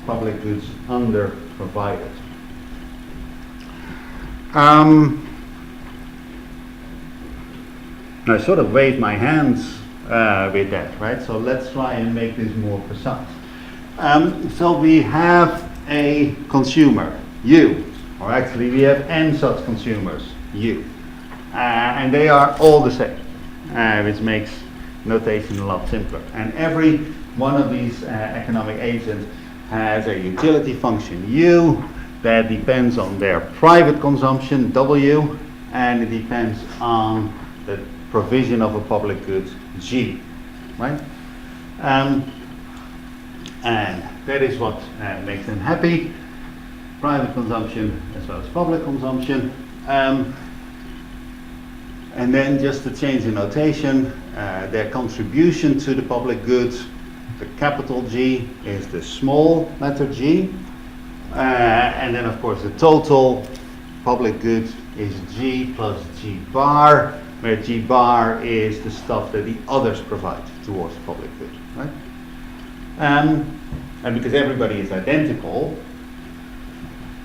public goods, under-provided? I sort of waved my hands with that, right? So let's try and make this more precise. So we have a consumer, you, or actually we have n such consumers, you, and they are all the same, which makes notation a lot simpler. And every one of these economic agents has a utility function, U, that depends on their private consumption, W, and it depends on the provision of a public good, G, right? And that is what makes them happy, private consumption as well as public consumption. And then just to change the notation, their contribution to the public goods, the capital G is the small letter g, and then of course the total public goods is G plus G bar, where G bar is the stuff that the others provide towards the public good, right? And because everybody is identical,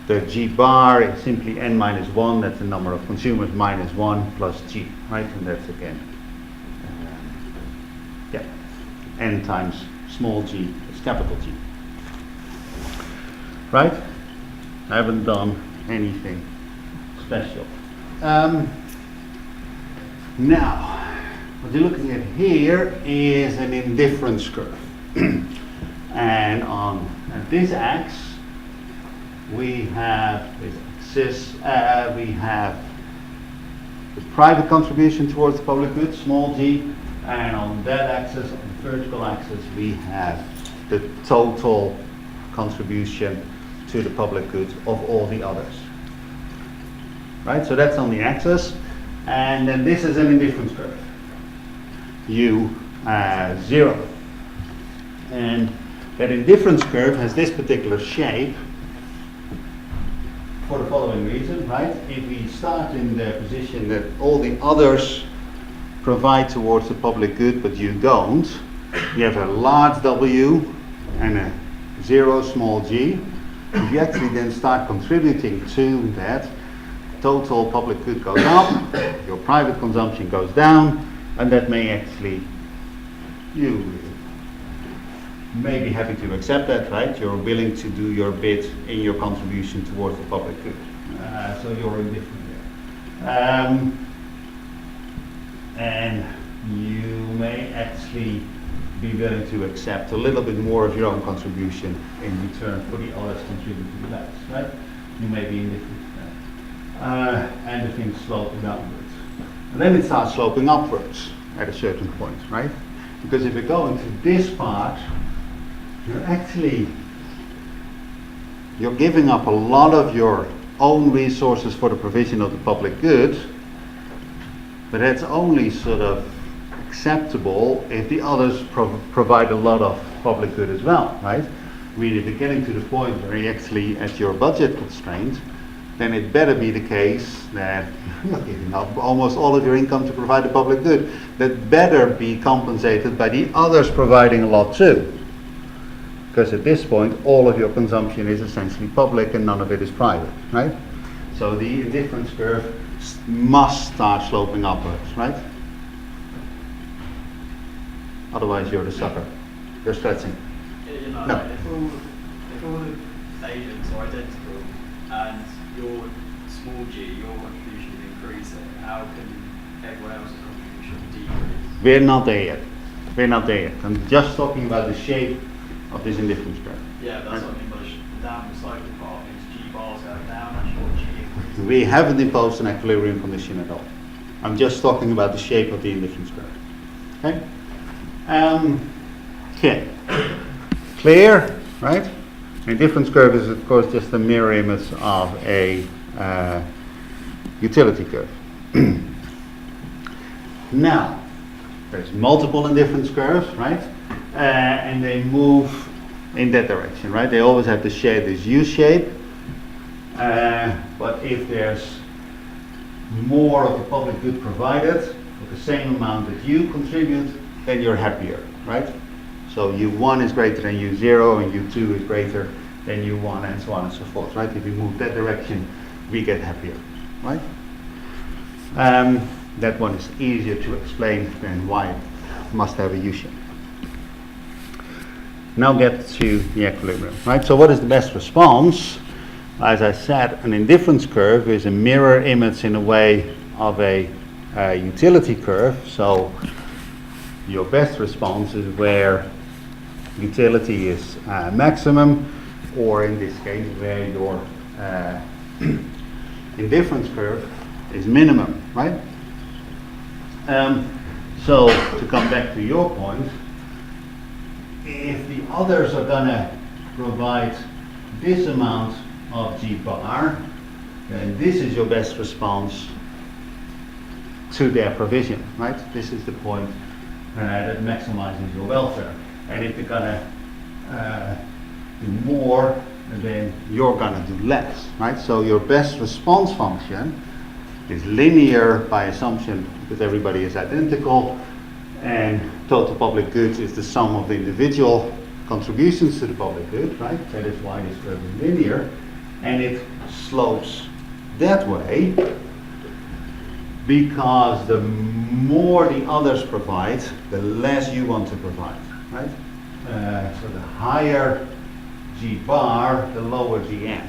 the G bar is simply n minus 1, that's the number of consumers, minus 1 plus G, right? And that's again, n times small g is capital G. Right? I haven't done anything special. Now, what you're looking at here is an indifference curve. And on this axis, we have this axis, we have the private contribution towards the public good, small g, and on that axis, on the vertical axis, we have the total contribution to the public goods of all the others. Right, so that's on the axis, and then this is an indifference curve, U 0. And that indifference curve has this particular shape for the following reason, right? If we start in the position that all the others provide towards the public good, but you don't, you have a large W and a 0 small g. If you actually then start contributing to that, total public good goes up, your private consumption goes down, and that may actually, you may be happy to accept that, right? You're willing to do your bit in your contribution towards the public good. So you're indifferent there. And you may actually be willing to accept a little bit more of your own contribution in return for the others contributing less, right? You may be indifferent to that. And the thing sloping downwards. And then it starts sloping upwards at a certain point, right? Because if you go into this part, you're giving up a lot of your own resources for the provision of the public good, but that's only sort of acceptable if the others provide a lot of public good as well, right? I mean, if you're getting to the point where you're actually at your budget constraint, then it better be the case that you're giving up almost all of your income to provide the public good. That better be compensated by the others providing a lot too. Because at this point, all of your consumption is essentially public and none of it is private, right? So the indifference curve must start sloping upwards, right? Otherwise, you're the sucker. You're stretching. You know, No. if all the agents are identical and your small g, your contribution is increasing, how can everyone else's contribution decrease. We're not there yet. We're not there yet. I'm just talking about the shape of this indifference curve. Yeah, but that's what I mean by the downward sloping part means G bars going down and your G increases. We haven't imposed an equilibrium condition at all. I'm just talking about the shape of the indifference curve. Okay? Okay. Clear, right? Indifference curve is, of course, just a mirror image of a utility curve. Now, there's multiple indifference curves, right? And they move in that direction, right? They always have the shape, this U shape. But if there's more of the public good provided, with the same amount that you contribute, then you're happier, right? So U1 is greater than U0 and U2 is greater than U1 and so on and so forth, right? If we move that direction, we get happier, right? That one is easier to explain than why it must have a U shape. Now get to the equilibrium, right? So what is the best response? As I said, an indifference curve is a mirror image in a way of a utility curve. So your best response is where utility is maximum, or in this case where your indifference curve is minimum, right? So to come back to your point, if the others are gonna provide this amount of G bar, then this is your best response to their provision, right? This is the point that maximizes your welfare. And if they're gonna do more, then you're gonna do less, right? So your best response function is linear by assumption because everybody is identical, and total public goods is the sum of the individual contributions to the public good, right? That is why this curve is linear, and it slopes that way because the more the others provide, the less you want to provide, right? So the higher G bar, the lower Gn,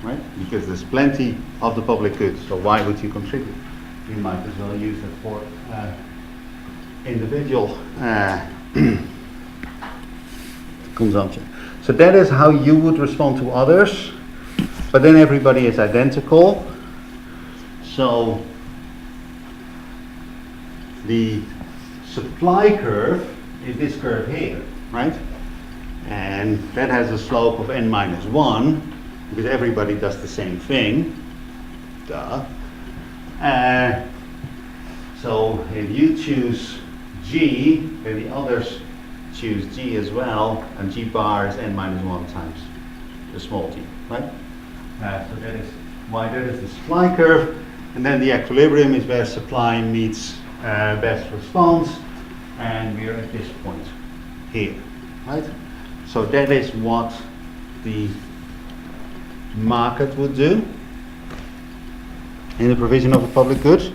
right? Because there's plenty of the public goods, so why would you contribute? You might as well use it for individual consumption. So that is how you would respond to others, but then everybody is identical. So the supply curve is this curve here, right? And that has a slope of n minus 1 because everybody does the same thing. Duh. So if you choose G, then the others choose G as well, and G bar is n minus 1 times the small g, right? So that is why that is the supply curve, and then the equilibrium is where supply meets best response, and we're at this point here, right? So that is what the market would do in the provision of a public good.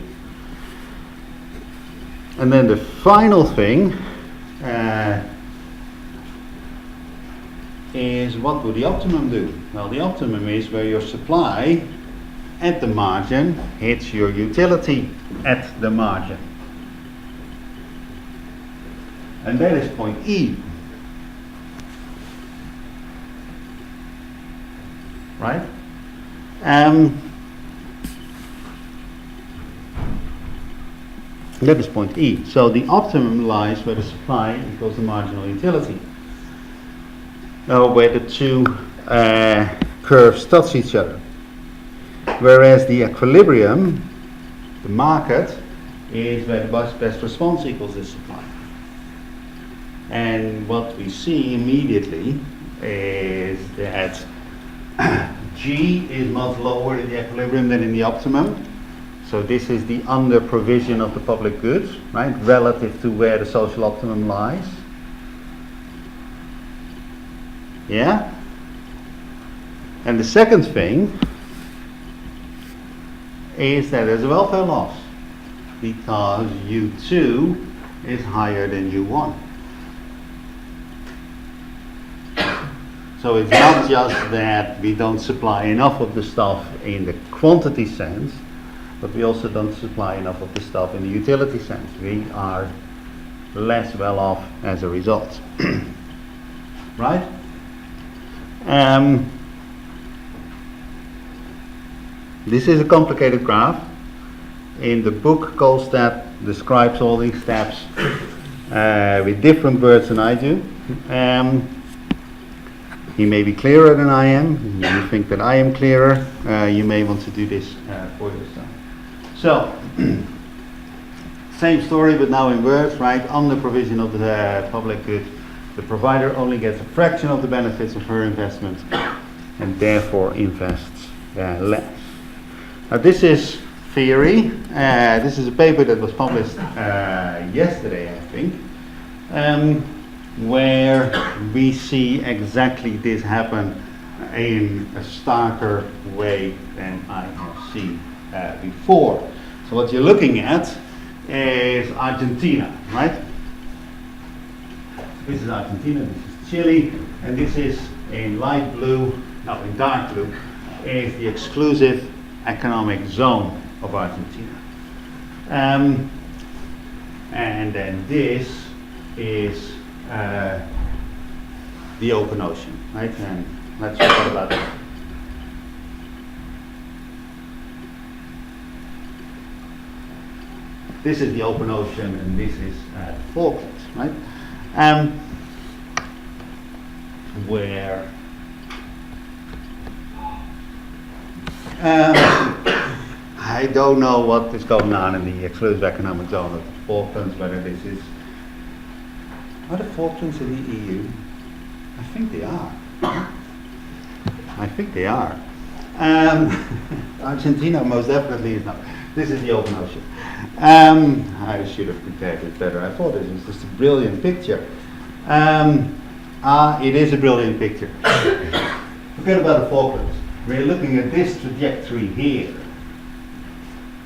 And then the final thing is what would the optimum do? Well, the optimum is where your supply at the margin hits your utility at the margin. And that is point E. Right? That is point E. So the optimum lies where the supply equals the marginal utility. Now where the two curves touch each other. Whereas the equilibrium, the market, is where the best response equals the supply. And what we see immediately is that G is much lower in the equilibrium than in the optimum. So this is the under provision of the public goods, right, relative to where the social optimum lies. Yeah? And the second thing is that there's a welfare loss because U2 is higher than U1. So it's not just that we don't supply enough of the stuff in the quantity sense, but we also don't supply enough of the stuff in the utility sense. We are less well off as a result. Right? This is a complicated graph. In the book, Kolstad describes all these steps with different words than I do. He may be clearer than I am. You think that I am clearer. You may want to do this for yourself. So, same story, but now in words, right? On the provision of the public good, the provider only gets a fraction of the benefits of her investment and therefore invests less. Now, this is theory. This is a paper that was published yesterday, I think, where we see exactly this happen in a starker way than I have seen before. So what you're looking at is Argentina, right? This is Argentina, this is Chile, and this is in light blue, no, in dark blue, is the exclusive economic zone of Argentina. And then this is the open ocean, right? And let's talk about that. This is the open ocean, and this is Falklands, right? Where I don't know what is going on in the exclusive economic zone of the Falklands, whether this is... Are the Falklands in the EU? I think they are. I think they are. Argentina most definitely is not. This is the open ocean. I should have prepared it better. I thought this was just a brilliant picture. It is a brilliant picture. Forget about the Falklands. We're looking at this trajectory here.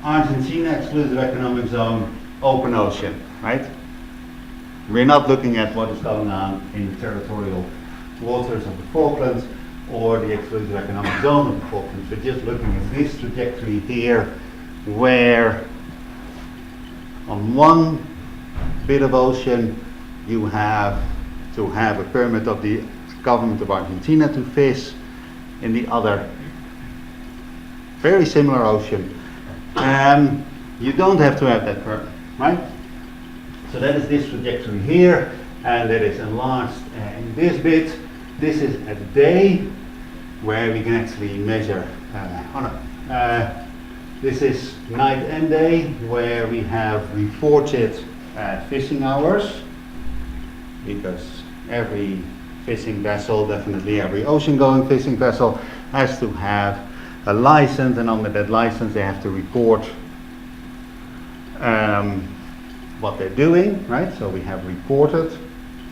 Argentina, exclusive economic zone, open ocean, right? We're not looking at what is going on in the territorial waters of the Falklands or the exclusive economic zone of the Falklands. We're just looking at this trajectory here, where on one bit of ocean you have to have a permit of the government of Argentina to fish. In the other very similar ocean, you don't have to have that permit, right? So that is this trajectory here, and that is enlarged in this bit. This is a day where we can actually measure. This is night and day, where we have reported fishing hours, because every fishing vessel, definitely every ocean-going fishing vessel, has to have a license, and under that license they have to report what they're doing, right? So we have reported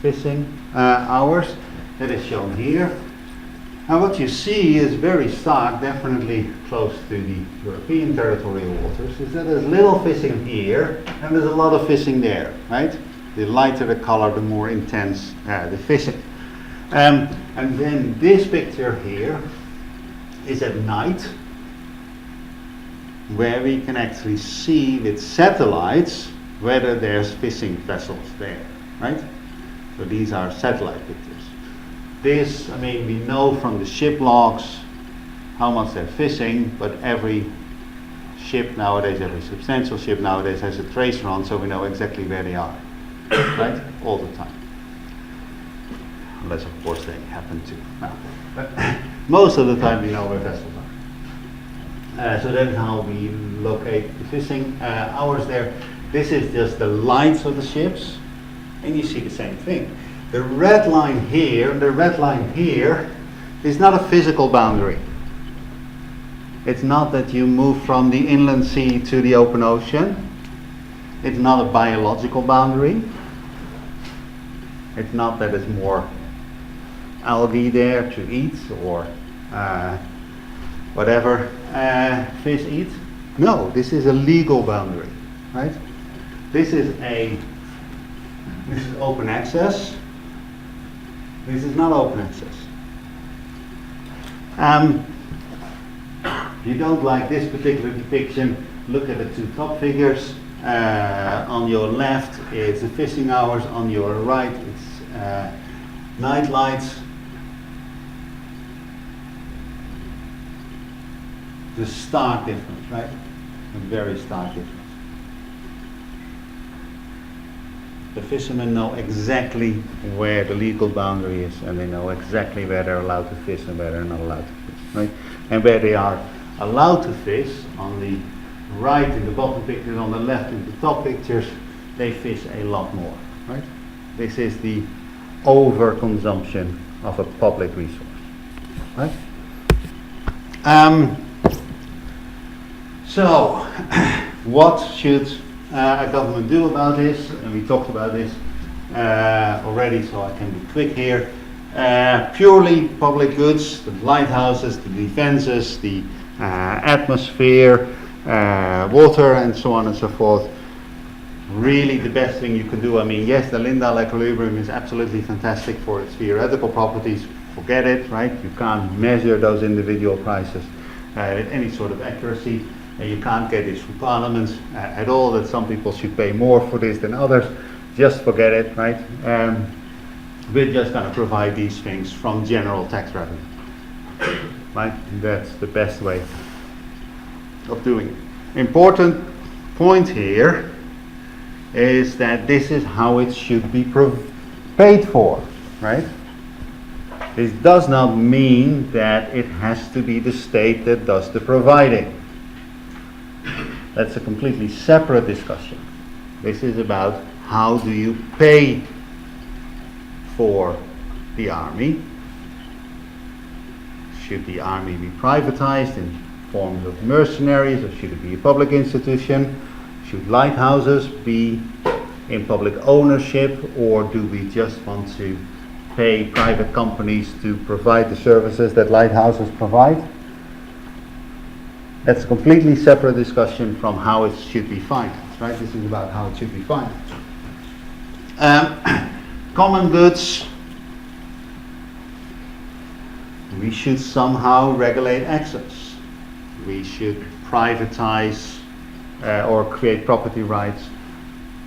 fishing hours. That is shown here. And what you see is very stark, definitely close to the European territorial waters, is that there's little fishing here and there's a lot of fishing there, right? The lighter the color, the more intense the fishing. And then this picture here is at night, where we can actually see with satellites whether there's fishing vessels there, right? So these are satellite pictures. This, I mean, we know from the ship logs how much they're fishing, but every ship nowadays, every substantial ship nowadays has a tracer on, so we know exactly where they are, right? All the time. Unless, of course, they happen to. No. But most of the time we know where vessels are. So that's how we locate the fishing hours there. This is just the lights of the ships, and you see the same thing. The red line here and the red line here is not a physical boundary. It's not that you move from the inland sea to the open ocean. It's not a biological boundary. It's not that there's more algae there to eat or whatever fish eat. No, this is a legal boundary, right? This is open access. This is not open access. You don't like this particular depiction. look at the two top figures. On your left, it's the fishing hours. On your right, it's night lights. The stark difference, right? A very stark difference. The fishermen know exactly where the legal boundary is, and they know exactly where they're allowed to fish and where they're not allowed to fish, right? And where they are allowed to fish, on the right in the bottom pictures, on the left in the top pictures, they fish a lot more, right? This is the overconsumption of a public resource, right? So, what should a government do about this? And we talked about this already, so I can be quick here. Purely public goods, the lighthouses, the defences, the atmosphere, water, and so on and so forth. Really the best thing you can do. I mean, yes, the Lindau equilibrium is absolutely fantastic for its theoretical properties. Forget it, right? You can't measure those individual prices with any sort of accuracy. You can't get this from parliaments at all, that some people should pay more for this than others. Just forget it, right? We're just going to provide these things from general tax revenue, right? That's the best way of doing it. Important point here is that this is how it should be paid for, right? This does not mean that it has to be the state that does the providing. That's a completely separate discussion. This is about how do you pay for the army. Should the army be privatized in forms of mercenaries, or should it be a public institution? Should lighthouses be in public ownership, or do we just want to pay private companies to provide the services that lighthouses provide? That's a completely separate discussion from how it should be financed, right? This is about how it should be financed. Common goods. We should somehow regulate access. We should privatize or create property rights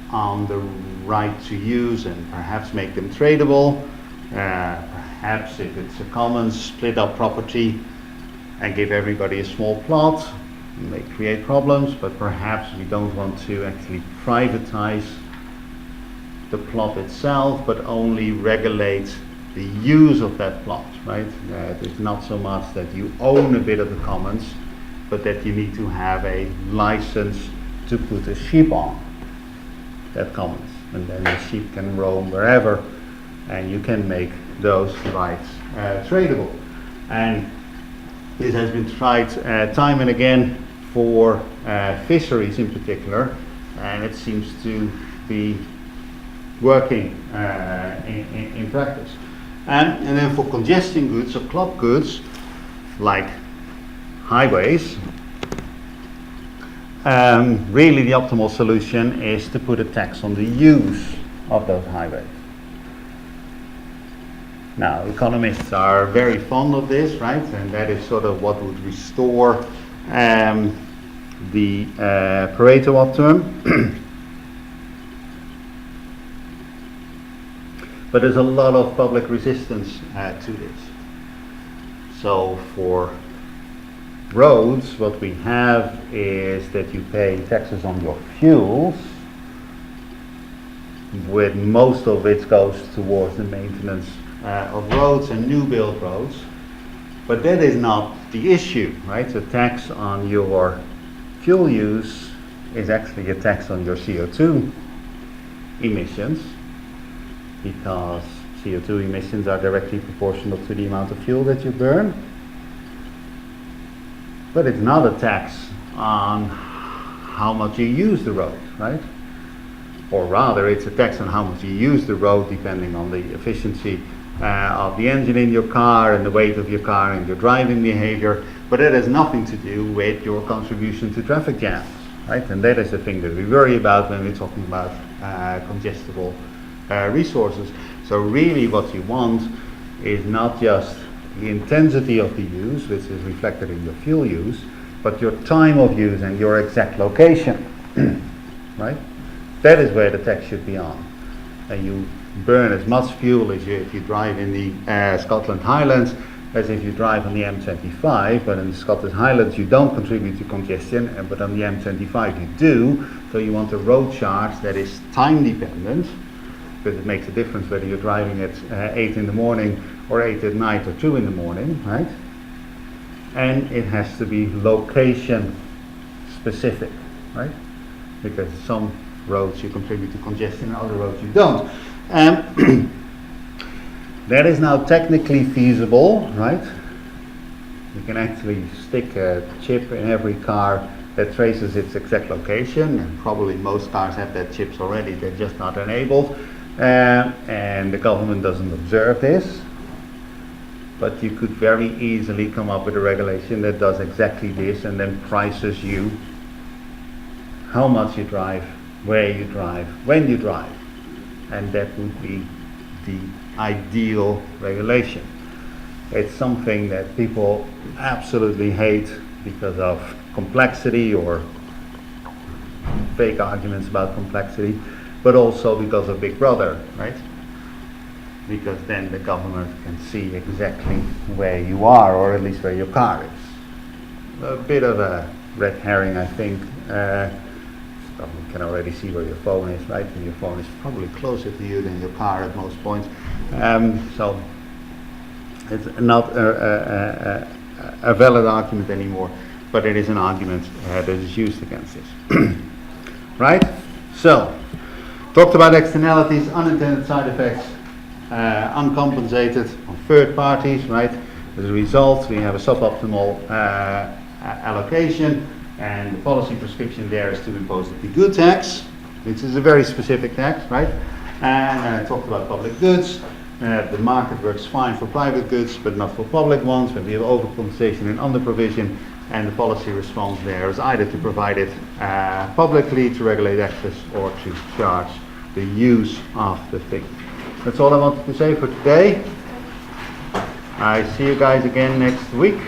on the right to use, and perhaps make them tradable. Perhaps if it's a common, split up property and give everybody a small plot. It may create problems, but perhaps we don't want to actually privatize the plot itself, but only regulate the use of that plot, right? It's not so much that you own a bit of the commons, but that you need to have a license to put a sheep on that commons, and then the sheep can roam wherever, and you can make those rights tradable. And this has been tried time and again for fisheries in particular, and it seems to be working in practice. And then for congestion goods or club goods, like highways, really the optimal solution is to put a tax on the use of those highways. Now, economists are very fond of this, right? And that is sort of what would restore the Pareto optimum. But there's a lot of public resistance to this. So for roads, what we have is that you pay taxes on your fuels, with most of it goes towards the maintenance of roads and new build roads. But that is not the issue, right? The tax on your fuel use is actually a tax on your CO2 emissions, because CO2 emissions are directly proportional to the amount of fuel that you burn. But it's not a tax on how much you use the road, right? Or rather, it's a tax on how much you use the road, depending on the efficiency of the engine in your car and the weight of your car and your driving behavior. But that has nothing to do with your contribution to traffic jams, right? And that is the thing that we worry about when we're talking about congestible resources. So really what you want is not just the intensity of the use, which is reflected in your fuel use, but your time of use and your exact location, right? That is where the tax should be on. And you burn as much fuel as if you drive in the Scotland Highlands as if you drive on the M25, but in the Scottish Highlands you don't contribute to congestion, but on the M25 you do, so you want a road charge that is time dependent, because it makes a difference whether you're driving at 8 in the morning or 8 at night or 2 in the morning, right? And it has to be location specific, right? Because some roads you contribute to congestion and other roads you don't. That is now technically feasible, right? You can actually stick a chip in every car that traces its exact location, and probably most cars have that chips already, they're just not enabled, and the government doesn't observe this. But you could very easily come up with a regulation that does exactly this and then prices you how much you drive, where you drive, when you drive, and that would be the ideal regulation. It's something that people absolutely hate because of complexity or fake arguments about complexity, but also because of Big Brother, right? Because then the government can see exactly where you are, or at least where your car is. A bit of a red herring, I think. You can already see where your phone is, right? And your phone is probably closer to you than your car at most points. So it's not a valid argument anymore, but it is an argument that is used against this. Right? So, talked about externalities, unintended side effects, uncompensated on third parties, right? As a result, we have a suboptimal allocation. And the policy prescription there is to impose the good tax, which is a very specific tax, right? And I talked about public goods. The market works fine for private goods, but not for public ones, when we have overcompensation and underprovision. And the policy response there is either to provide it publicly, to regulate access, or to charge the use of the thing. That's all I wanted to say for today. I see you guys again next week.